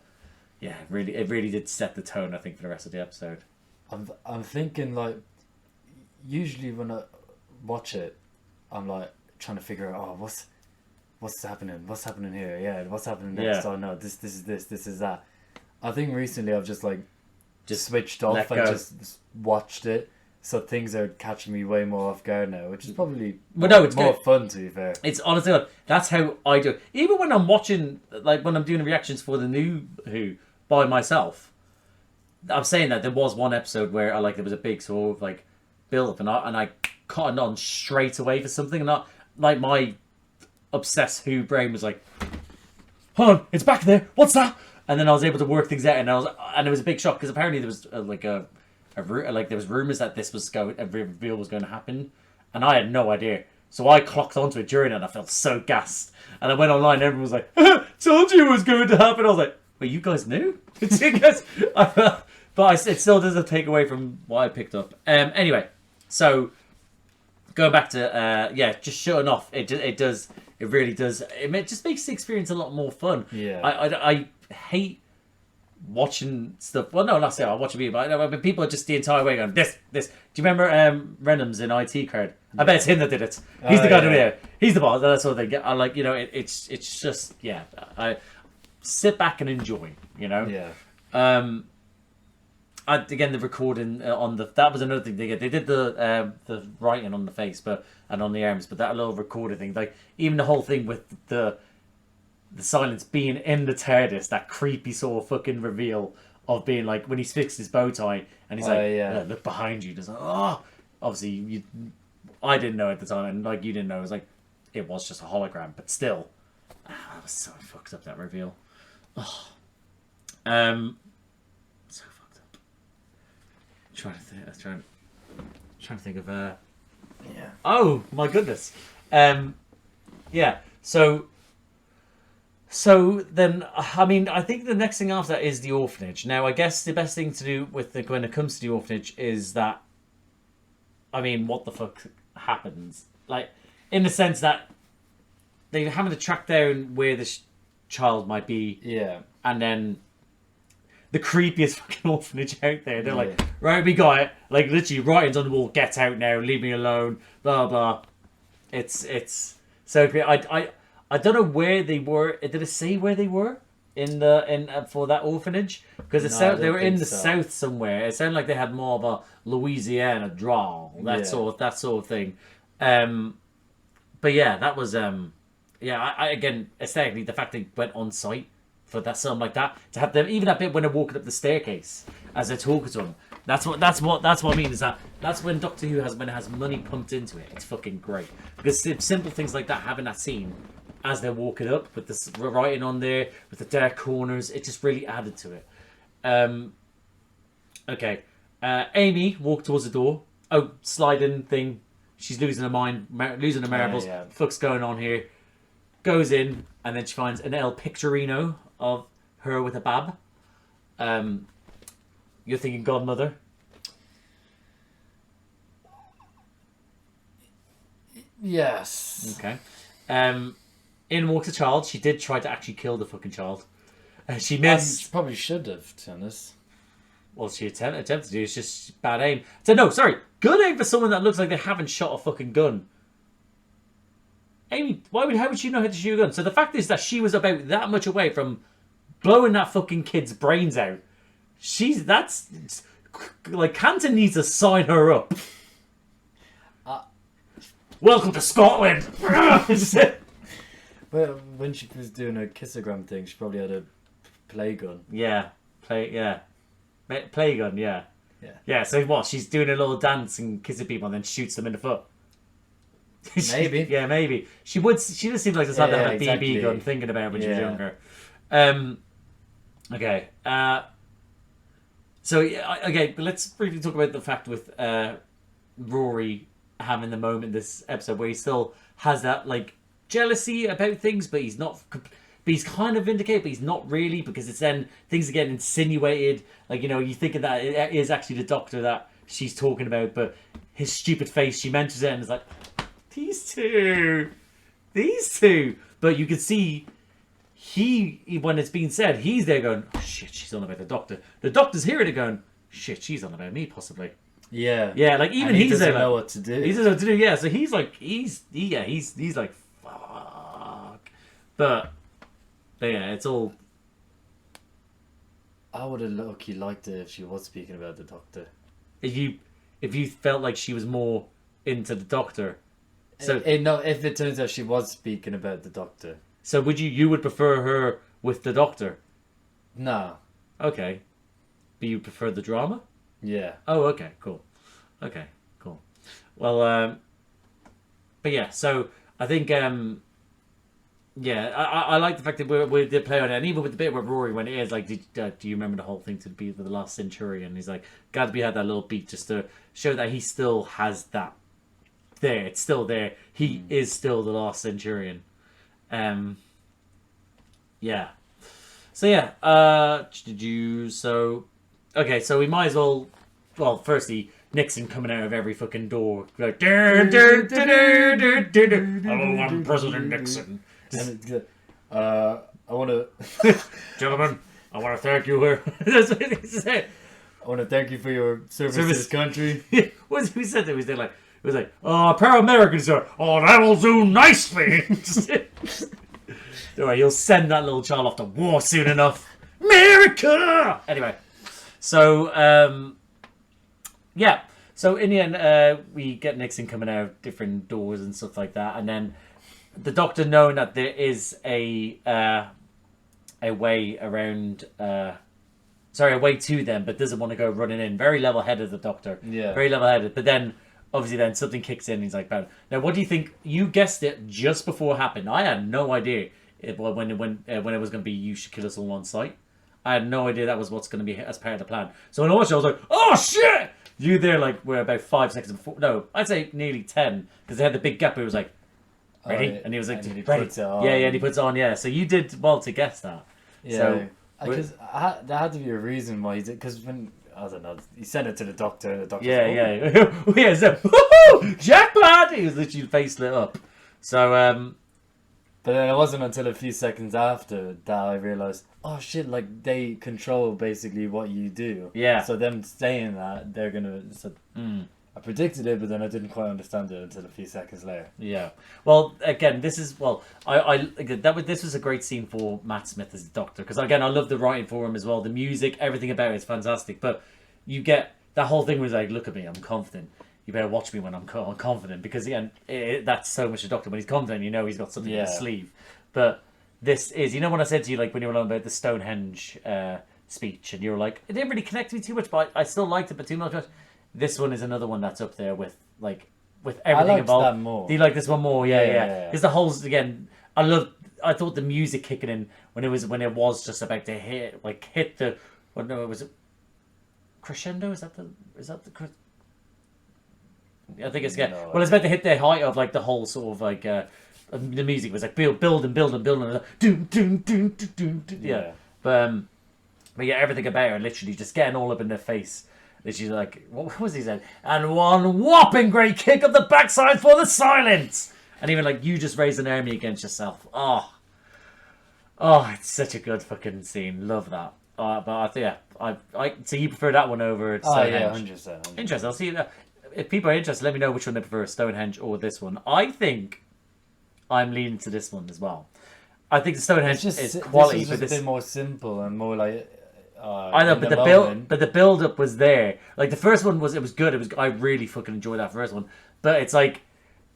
yeah, it really did set the tone, I think, for the rest of the episode. I'm thinking, like, usually when I watch it, I'm like trying to figure out, what's happening here? Yeah, what's happening next? Yeah. Oh no, this is that. I think recently I've just switched off and just watched it, so things are catching me way more off guard now, which is probably it's more good. fun, to be fair. It's honestly good. That's how I do it. Even when I'm watching, like when I'm doing the reactions for the new Who by myself, I'm saying that there was one episode where there was a big sort of like build up, and I caught on straight away for something, and not like my obsessed Who brain was like, hold on, it's back there, what's that? And then I was able to work things out, and it was a big shock because apparently there was there was rumors that a reveal was going to happen, and I had no idea. So I clocked onto it during it, and I felt so gassed. And I went online, and everyone was like, "Told you it was going to happen." I was like, "Well, you guys knew?" But it still doesn't take away from what I picked up. Anyway, so going back to just shutting off. It really does. It just makes the experience a lot more fun. Yeah. I hate watching stuff. Well, no, last year I watch a video, but people are just the entire way going, this. Do you remember Renham's in IT Card? I bet it's him that did it. He's the guy doing it. He's the boss. That sort of thing. I like, it's just, yeah. I sit back and enjoy, Yeah. Again, the recording that was another thing they did. They did the writing on the face, and on the arms, but that little recorder thing, like even the whole thing with the silence being in the TARDIS, that creepy sort of fucking reveal of being like when he's fixed his bow tie and he's look behind you. Just obviously I didn't know at the time, and like you didn't know. It was like it was just a hologram, but still, that was so fucked up, that reveal. So fucked up. Trying to think of yeah. Oh my goodness. Yeah. So then, I mean, I think the next thing after that is the orphanage. Now, I guess the best thing to do when it comes to the orphanage is that, I mean, what the fuck happens? Like, in the sense that they're having to track down where this child might be. Yeah. And then the creepiest fucking orphanage out there. They're like, right, we got it. Like, literally, writings on the wall, get out now, leave me alone, blah, blah. It's so creepy. I don't know where they were. Did it say where they were? for that orphanage? Because they were in the south somewhere. It sounded like they had more of a Louisiana drawl, that sort of thing. But yeah, that was I again, aesthetically, the fact they went on site for that something like that, to have them even that bit when they're walking up the staircase as they're talking to them. That's what I mean, is that's when Doctor Who has money pumped into it. It's fucking great, because simple things like that, having that scene as they're walking up with the writing on there, with the dark corners, it just really added to it. Okay, Amy walked towards the door. Oh, sliding thing. She's losing her mind, losing her marbles. Fuck's going on here. Goes in, and then she finds an El Picturino of her with a bab. You're thinking Godmother? Yes. Okay. In walks a child. She did try to actually kill the fucking child. She missed. She probably should have, to be honest. Well, she attempted to do. It's just bad aim. So no, sorry. Good aim for someone that looks like they haven't shot a fucking gun. Amy, how would she know how to shoot a gun? So the fact is that she was about that much away from blowing that fucking kid's brains out. That's like, Canton needs to sign her up. Welcome to Scotland. But when she was doing a kissogram thing, she probably had a play gun. Play gun. Yeah. So what? She's doing a little dance and kissing people, and then shoots them in the foot. Maybe. Yeah, maybe. She just seems like the type to have a BB gun, thinking about it when she was younger. Okay. But let's briefly talk about the fact with Rory having the moment this episode where he still has that like jealousy about things, but he's not. But he's kind of vindicated, but he's not really, because it's then things are getting insinuated. Like, you thinking that it is actually the Doctor that she's talking about, but his stupid face, she mentions it, and it's like, these two. But you can see when it's being said, he's there going, oh, shit, she's on about the Doctor. The Doctor's hearing it going, shit, she's on about me, possibly. Yeah. Yeah, like even he he's doesn't there, know like, what to do. He doesn't know what to do. Yeah, so he's like, he's like, fuck. But yeah, it's all. I would have low-key liked it if she was speaking about the Doctor. If you felt like she was more into the Doctor, so if it turns out she was speaking about the Doctor. So would you would prefer her with the Doctor? No. Okay. But you prefer the drama? Yeah. Oh, okay, cool. Well, but yeah, so I think, I like the fact that we did play on it, and even with the bit where Rory, when it is like, do you remember the whole thing to be the last Centurion? He's like, Gadsby had that little beat just to show that he still has that there. It's still there. He is still the last Centurion. Yeah. So yeah. Okay, so we might as well. Well, firstly, Nixon coming out of every fucking door, like, hello, I'm President Nixon. I want to, gentlemen, I want to thank you here. That's what he said. I want to thank you for your service to this country. What was he said? That it was like, oh, para-Americans are. Oh, that'll do nicely. Don't worry, you'll send that little child off to war soon enough. America. Anyway, so yeah. So in the end, we get Nixon coming out different doors and stuff like that, and then the Doctor, knowing that there is a way around, a way to them, but doesn't want to go running in. Very level-headed, the Doctor. Yeah. Very level-headed. But then, obviously, something kicks in. And he's like, "Bam." Now, what do you think? You guessed it just before it happened. I had no idea when it was going to be you should kill us all on sight. I had no idea that was what's going to be as part of the plan. So when I watched it, I was like, "Oh shit!" You there were about 5 seconds before. No, I'd say nearly 10, because they had the big gap where it was like, ready? And he was like, and he ready. puts it on. Yeah, and he puts it on, yeah. So you did well to guess that. Yeah. Because there had to be a reason why he did, because when, I don't know, he sent it to the Doctor, and the Doctor yeah, so, woohoo! Jackpot! He was literally face lit up. So, but then it wasn't until a few seconds after that I realised, oh shit, like, they control basically what you do. Yeah. So them saying that, they're gonna... So, I predicted it, but then I didn't quite understand it until a few seconds later. Yeah. Well, again, this is this was a great scene for Matt Smith as the Doctor, because again, I love the writing for him as well. The music, everything about it is fantastic. But you get that whole thing was like, look at me, I'm confident. You better watch me when I'm confident, because again, that's so much the Doctor. When he's confident, you know he's got something in his sleeve. But this is, you know, when I said to you, like when you were on about the Stonehenge speech, and you were like, it didn't really connect to me too much, but I still liked it, but too much. This one is another one that's up there with everything involved. That more. Do you like this one more? Yeah. Because the whole, again, I thought the music kicking in when it was just about to hit the, well, no, it was crescendo. Is that the I think it's No, well, it's about to hit the height of like the whole sort of like the music was like build and like, doom, doom, doom, doom, doom, doom. Yeah. But yeah, everything about her literally just getting all up in their face. She's like, what was he saying? And one whopping great kick of the backside for the silence. And even like, you just raised an army against yourself. Oh, it's such a good fucking scene. Love that. But I think, yeah, so you prefer that one over Stonehenge? 100%. Interesting. I'll see that. If people are interested, let me know which one they prefer, Stonehenge or this one. I think I'm leaning to this one as well. I think the Stonehenge is quality, but this is a bit more simple and more like. I know, but the build up was there. Like the first one was good. I really fucking enjoyed that first one. But it's like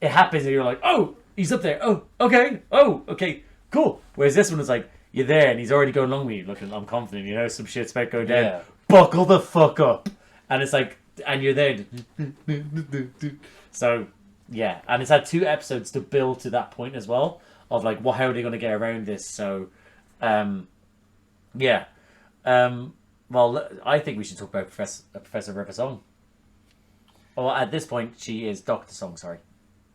it happens and you're like, oh, he's up there. Oh, okay, cool. Whereas this one is like you're there and he's already going along with you. Looking, I'm confident. You know, some shit's about to go down. Yeah. Buckle the fuck up. And it's like, and you're there. So yeah, and it's had 2 episodes to build to that point as well. Of like, well, how are they going to get around this? So, yeah. Well, I think we should talk about Professor River Song. Well, at this point, she is Dr. Song, sorry.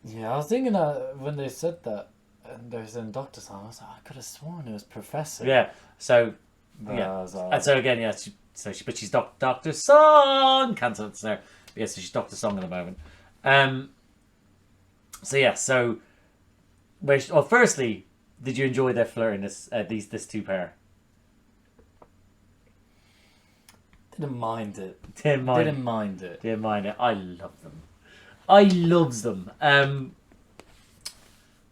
Yeah, I was thinking that when they said that, and they said Dr. Song, I was like, I could have sworn it was Professor. Yeah, so, but yeah. And so again, yeah, but she's Dr. Song! Cancel it there. Yeah, so she's Dr. Song at the moment. So yeah, firstly, did you enjoy their flirting, this 2 pair? Didn't mind it. Didn't mind it. I love them. I loves them.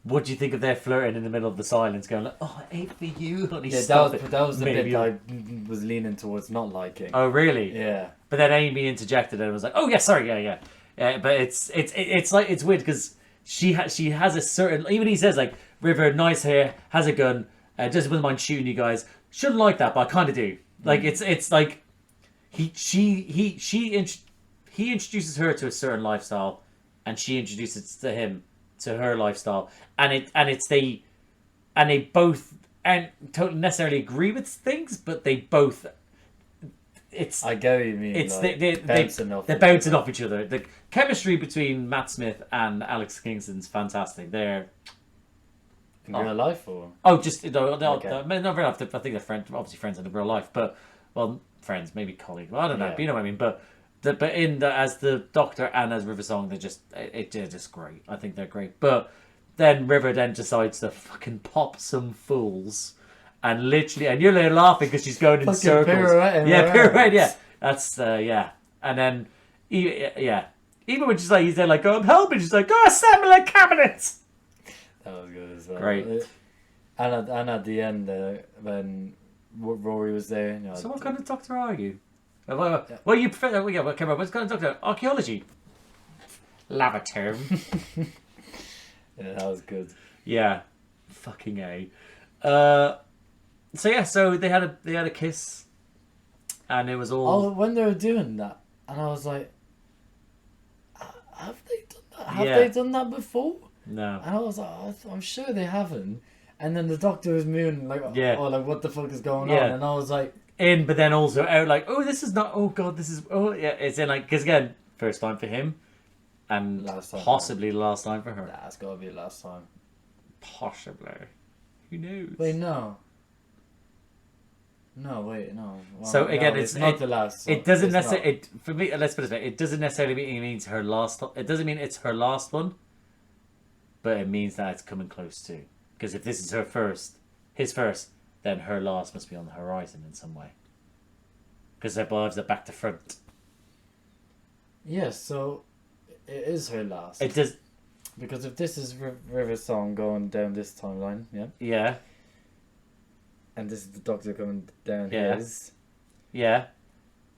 What do you think of their flirting in the middle of the silence, going like, "Oh, I ate for you"? Honey, yeah, that was the bit I was leaning towards not liking. Oh, really? Yeah. But then Amy interjected and was like, "Oh, yeah, sorry, yeah." But it's like it's weird because she has a certain. Even he says like, "River, nice hair, has a gun, doesn't mind shooting you guys." Shouldn't like that, but I kind of do. Like it's like. He introduces her to a certain lifestyle, and she introduces him to her lifestyle, and they both don't necessarily agree with things, but they both. I get what you mean. It's like, they're bouncing off each other. The chemistry between Matt Smith and Alex Kingston's fantastic. They're in real life, or just no, not real life. I think they're friends, obviously friends in real life, but well. Friends, maybe colleagues. Well, I don't know, but you know what I mean. But as the Doctor and as River Song, they're just great. I think they're great. But then River decides to fucking pop some fools, and literally, and you're there laughing because she's going in circles. Pirouette. Yeah, that's and then even when she's like, he's there like, "Oh, I'm helping." She's like, "Go assemble a cabinet." That was good as well. Great. And at the end, when Rory was there. You know, so what kind of doctor are you? Well, you prefer... What kind of doctor? Archaeology. Lavaterm. Yeah, that was good. Yeah. Fucking A. So they had a kiss. And it was all... Oh, when they were doing that. And I was like... Have they done that? Have they done that before? No. And I was like, I'm sure they haven't. And then the Doctor was moving like, oh, like what the fuck is going on? And I was like, but then also out like, oh, this is not. Oh god, this is. Oh yeah, it's in like because again, first time for him, and possibly the last time for her. Nah, it's gotta be the last time. Possibly. Who knows? Wait, no. No, wait, no. Well, so again, it's not the last. So it doesn't necessarily. For me, let's put it this way: it doesn't necessarily mean it means her last. It doesn't mean it's her last one, but it means that it's coming close to. Because if this is his first, then her last must be on the horizon in some way. Because their lives are back to front. Yeah, so it is her last. It does. Because if this is River's song going down this timeline, Yeah. And this is the Doctor coming down his. Yeah.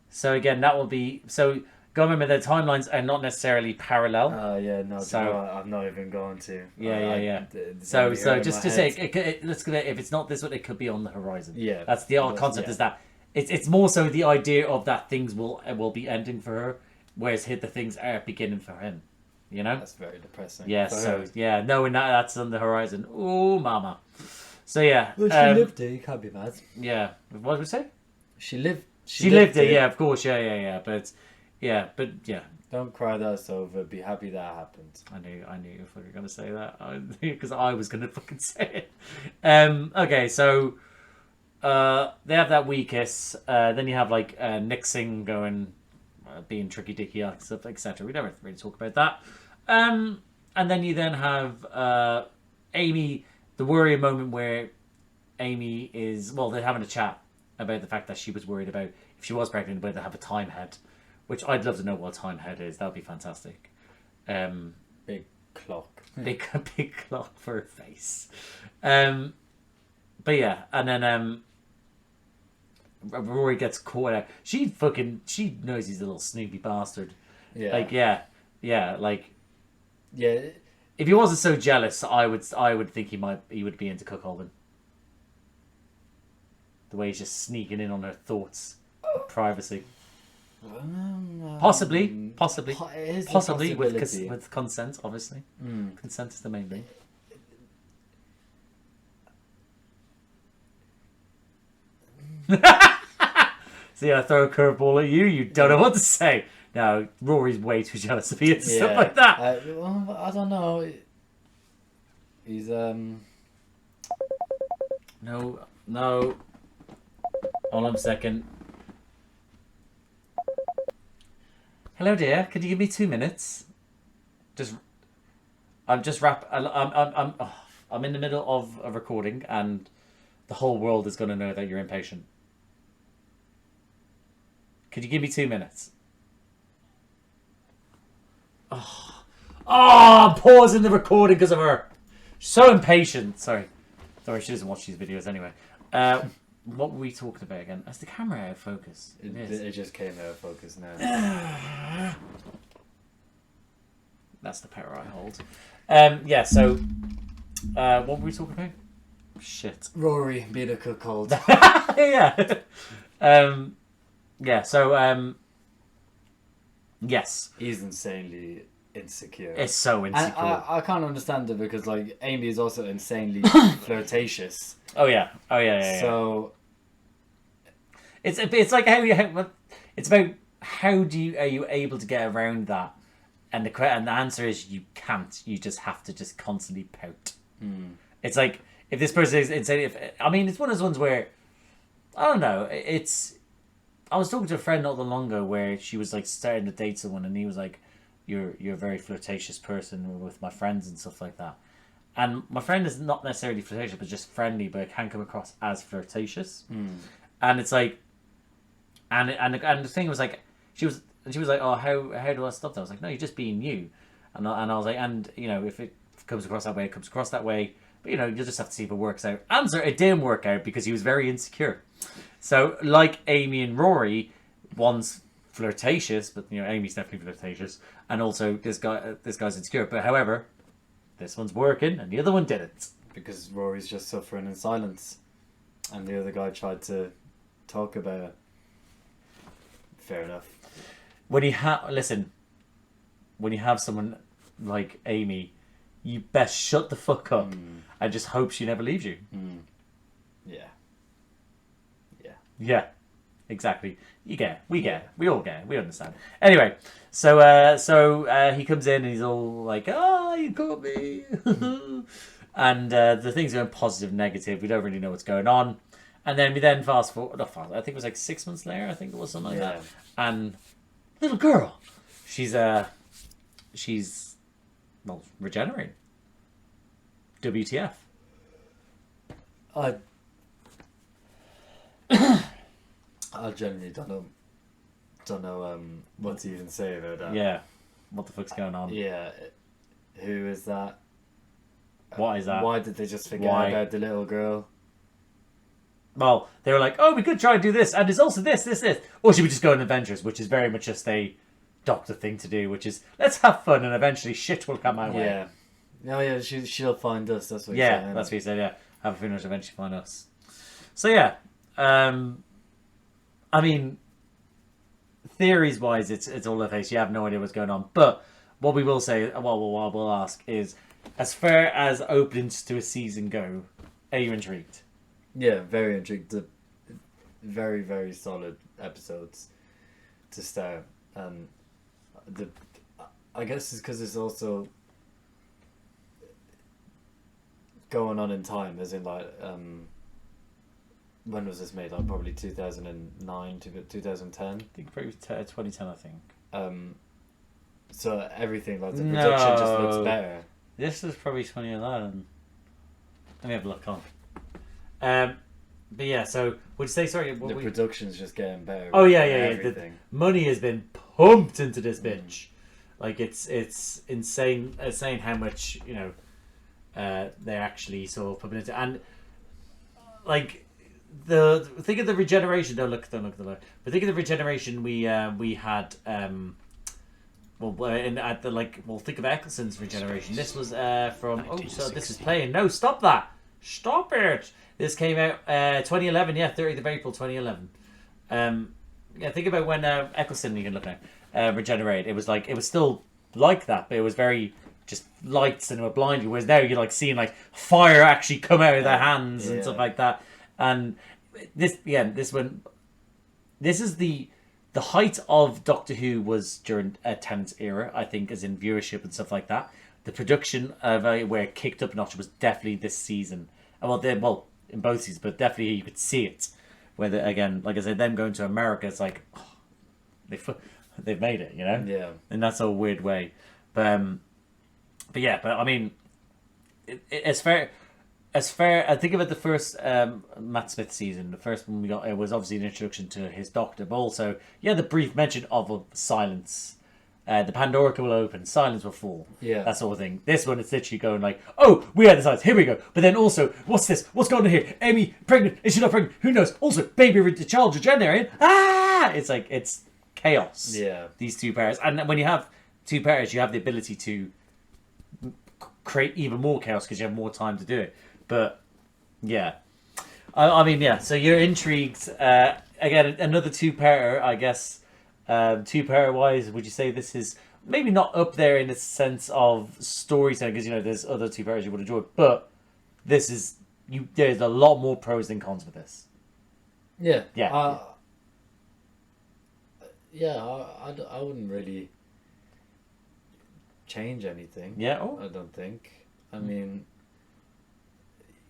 So again, that will be so. Go remember the timelines are not necessarily parallel. No. So I'm not even going to. Yeah. So just to say, let's go. If it's not this one, it could be on the horizon. Yeah. That's the old concept. Is that it's more so the idea of that things will be ending for her, whereas here the things are beginning for him. You know. That's very depressing. Yeah. So knowing that's on the horizon. Oh, mama. So yeah. Well, she lived it. You can't be mad. Yeah. What did we say? She lived. She lived it. Yeah, of course. Yeah. But yeah. Don't cry that it's over. Be happy that happened. I knew you were fucking gonna say that because I was gonna fucking say it. Okay, so they have that wee kiss. Then you have like Nixing going, being tricky dicky stuff, etc. We never really talk about that. And then you have Amy, the worrying moment where Amy is they're having a chat about the fact that she was worried about if she was pregnant, whether to have a time head. Which I'd love to know what a time head is. That would be fantastic. Big clock. Big clock for her face. But yeah, and then Rory gets caught out. She knows he's a little snoopy bastard. Yeah. Like yeah. Yeah. If he wasn't so jealous, I would think he would be into cuckolding. The way he's just sneaking in on her thoughts, privacy. Possibly with consent, obviously. Consent is the main thing. See, I throw a curveball at you. You don't know what to say. No, Rory's way too jealous of you and stuff like that. I don't know. He's No. Hold on a second. Hello, dear. Could you give me 2 minutes? I'm in the middle of a recording, and the whole world is going to know that you're impatient. Could you give me 2 minutes? I'm pausing the recording because of her. So impatient. Sorry, she doesn't watch these videos anyway. What were we talking about again? Is the camera out of focus? It just came out of focus now. That's the power I hold. So what were we talking about? Shit. Rory being a cuckold. Yes. He's insanely insecure. It's so insecure. And I can't understand it because like Amy is also insanely flirtatious. Oh yeah. So it's like it's about how are you able to get around that, and the answer is you can't. You just have to just constantly pout. It's like if this person is insane. It's one of those ones where I don't know. I was talking to a friend not that long ago where she was like starting to date someone, and he was like, "You're a very flirtatious person with my friends and stuff like that." And my friend is not necessarily flirtatious, but just friendly, but it can come across as flirtatious. And it's like, and the thing was like, she was like, "Oh, how do I stop that?" I was like, "No, you're just being you." And I was like, and if it comes across that way, it comes across that way. But you'll just have to see if it works out. Answer: it didn't work out because he was very insecure. So, like Amy and Rory, one's flirtatious, but Amy's definitely flirtatious, and also this guy's insecure. But however, this one's working, and the other one didn't because Rory's just suffering in silence, and the other guy tried to talk about it. Fair enough. When you have someone like Amy, you best shut the fuck up and just hope she never leaves you. Yeah, exactly. We all get it. We understand. Anyway, so he comes in and he's all like, "Oh, you caught me," and the things are going positive, negative. We don't really know what's going on, and then we fast forward. I think it was like 6 months later. I think it was something like that. And little girl, she's regenerating. WTF? I genuinely don't know what to even say about that. Yeah. what the fuck's going on. Yeah. Who is that? What is that? Why did they just forget about the little girl? Well, they were like, oh, we could try and do this, and there's also this. Or should we just go on adventures, which is very much just a Doctor thing to do, which is, let's have fun, and eventually shit will come my way. Yeah. Oh, yeah, she'll find us, that's what he Yeah, said. that's what he said, yeah. Have a finish, eventually find us. So, yeah. I mean, theories-wise, it's all over the place. You have no idea what's going on. But what we will say, what we'll ask is, as far as openings to a season go, are you intrigued? Yeah, very intrigued. Very, very solid episodes to start. I guess it's because it's also going on in time, as in like, when was this made? Like probably 2009 to 2010. I think probably 2010. I think. So everything, like the production just looks better. This is probably 2011. Let me have a look on. But yeah, so would you say sorry? The production's just getting better. Oh yeah. Everything. The money has been pumped into this bitch. Like it's insane how much they actually sort of put into, and like think of the regeneration. Don't look at the look. But think of the regeneration we had. Think of Eccleston's regeneration. This was from. Oh, so this is playing. No, stop that! Stop it! This came out 2011. Yeah, 30th of April 2011. Yeah, think about when Eccleston, you can look at regenerate. It was still like that, but it was very just lights and it would blind you. Whereas now you're like seeing like fire actually come out of their hands and stuff like that. And this is the height of Doctor Who was during Tennant's era, I think, as in viewership and stuff like that. The production where it kicked up a notch was definitely this season. Well, in both seasons, but definitely you could see it. Whether again, like I said, them going to America, it's like they've made it, Yeah. in that sort of weird way. But I mean, as fair. I think about the first Matt Smith season, the first one we got, it was obviously an introduction to his Doctor, but also, the brief mention of silence. The Pandorica will open, silence will fall. Yeah. That sort of thing. This one, it's literally going like, oh, we had the silence, here we go. But then also, what's this? What's going on here? Amy, pregnant? Is she not pregnant? Who knows? Also, baby, child regenerating. Ah! It's like, it's chaos. Yeah. These two pairs. And when you have two pairs, you have the ability to create even more chaos because you have more time to do it. But, yeah. I mean, yeah, so you're intrigued. Again, another two-parter, I guess. Two-parter wise, would you say this is maybe not up there in the sense of storytelling, because there's other two-parters you would enjoy, but this is there's a lot more pros than cons with this. Yeah. Yeah. I wouldn't really change anything. Yeah. Oh. I don't think. I mean,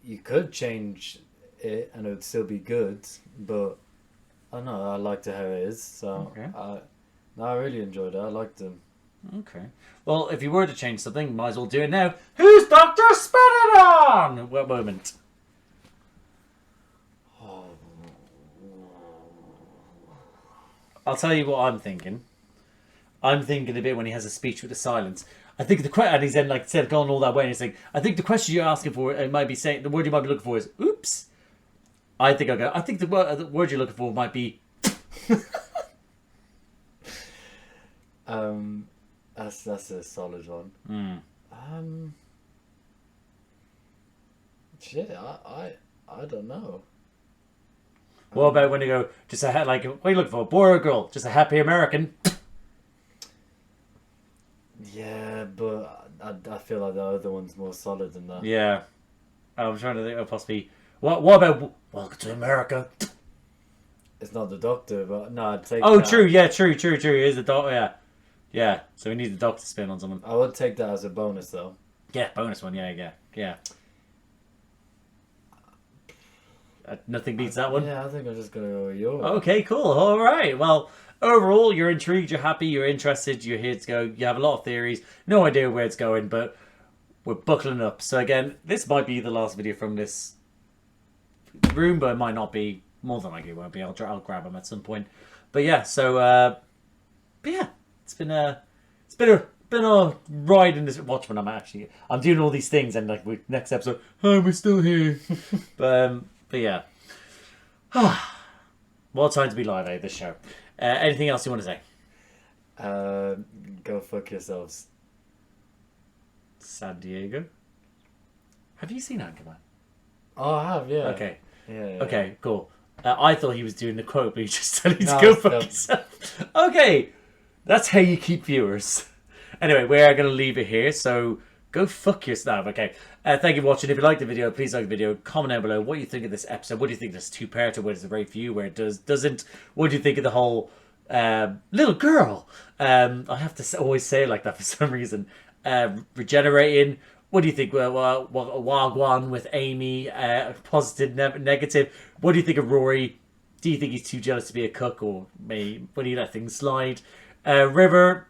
you could change it and it would still be good, but I don't know, I liked it how it is, so Okay. I really enjoyed it. I liked them. Okay. Well, if you were to change something, might as well do it now. Who's Dr. Spanadon? What moment? I'll tell you what I'm thinking. I'm thinking a bit when he has a speech with the silence. I think the question, and he's then like instead of going all that way, and he's like, I think the question you're asking for, it might be saying the word you might be looking for is oops. I think the word you're looking for might be. That's a solid one. Shit, I don't know. What about when you go just what are you looking for, a boy or a girl? Just a happy American. Yeah, but I feel like the other one's more solid than that. Yeah, I'm trying to think of possibly. What about Welcome to America? It's not the Doctor, but no, I'd take. Oh, that. true. Yeah, true. It is the Doctor. Yeah, yeah. So we need the Doctor spin on someone. I would take that as a bonus, though. Yeah, bonus one. Yeah. Nothing beats that one. Yeah, I think I'm just gonna go with yours. Okay, cool. All right. Well, overall, you're intrigued, you're happy, you're interested, you're here to go. You have a lot of theories. No idea where it's going, but we're buckling up. So again, this might be the last video from this room, but it might not be. More than likely, it won't be. I'll grab them at some point. But yeah, so but yeah, it's been It's been a ride in this Watchmen. I'm doing all these things, and like next episode, oh, we're still here. but yeah. What time to be live, this show. Anything else you want to say? Go fuck yourselves. San Diego. Have you seen Anchorman? Oh, I have, yeah. Okay. Yeah. Okay, cool. I thought he was doing the quote, but he just told you to go fuck yourself. Okay. That's how you keep viewers. Anyway, we're going to leave it here, so go fuck yourself. Okay. Thank you for watching. If you liked the video, please like the video. Comment down below what you think of this episode. What do you think of this two-parter? Where does it rate for you? Where it doesn't? What do you think of the whole little girl? I have to always say it like that for some reason. Regenerating. What do you think? Wagwan with Amy, positive, negative. What do you think of Rory? Do you think he's too jealous to be a cook, or maybe when he let things slide? River,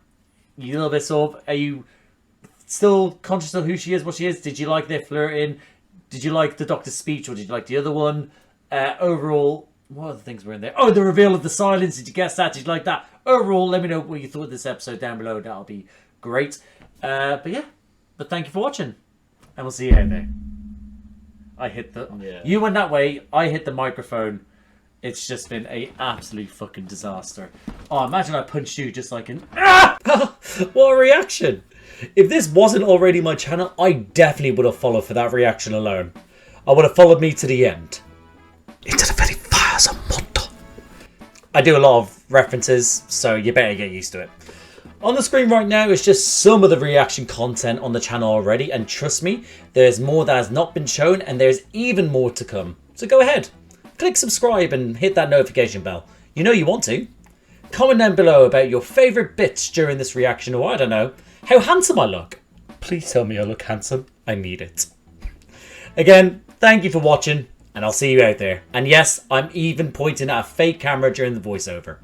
you a little bit sort of. Are you still conscious of who she is, what she is? Did you like their flirting? Did you like the doctor's speech, or did you like the other one? Overall, what other things were in there? Oh, the reveal of the silence. Did you guess that? Did you like that? Overall, let me know what you thought of this episode down below. That'll be great. But yeah. But thank you for watching, and we'll see you out there. I hit the... Yeah. You went that way, I hit the microphone. It's just been a absolute fucking disaster. Oh, imagine I punched you just like an... Ah! What a reaction! If this wasn't already my channel, I definitely would have followed for that reaction alone. I would have followed me to the end. Into the very fires of Moto. I do a lot of references, so you better get used to it. On the screen right now is just some of the reaction content on the channel already, and trust me, there's more that has not been shown, and there's even more to come. So go ahead, click subscribe and hit that notification bell. You know you want to. Comment down below about your favourite bits during this reaction, or I don't know, how handsome I look. Please tell me I look handsome, I need it. Again, thank you for watching, and I'll see you out there. And yes, I'm even pointing at a fake camera during the voiceover.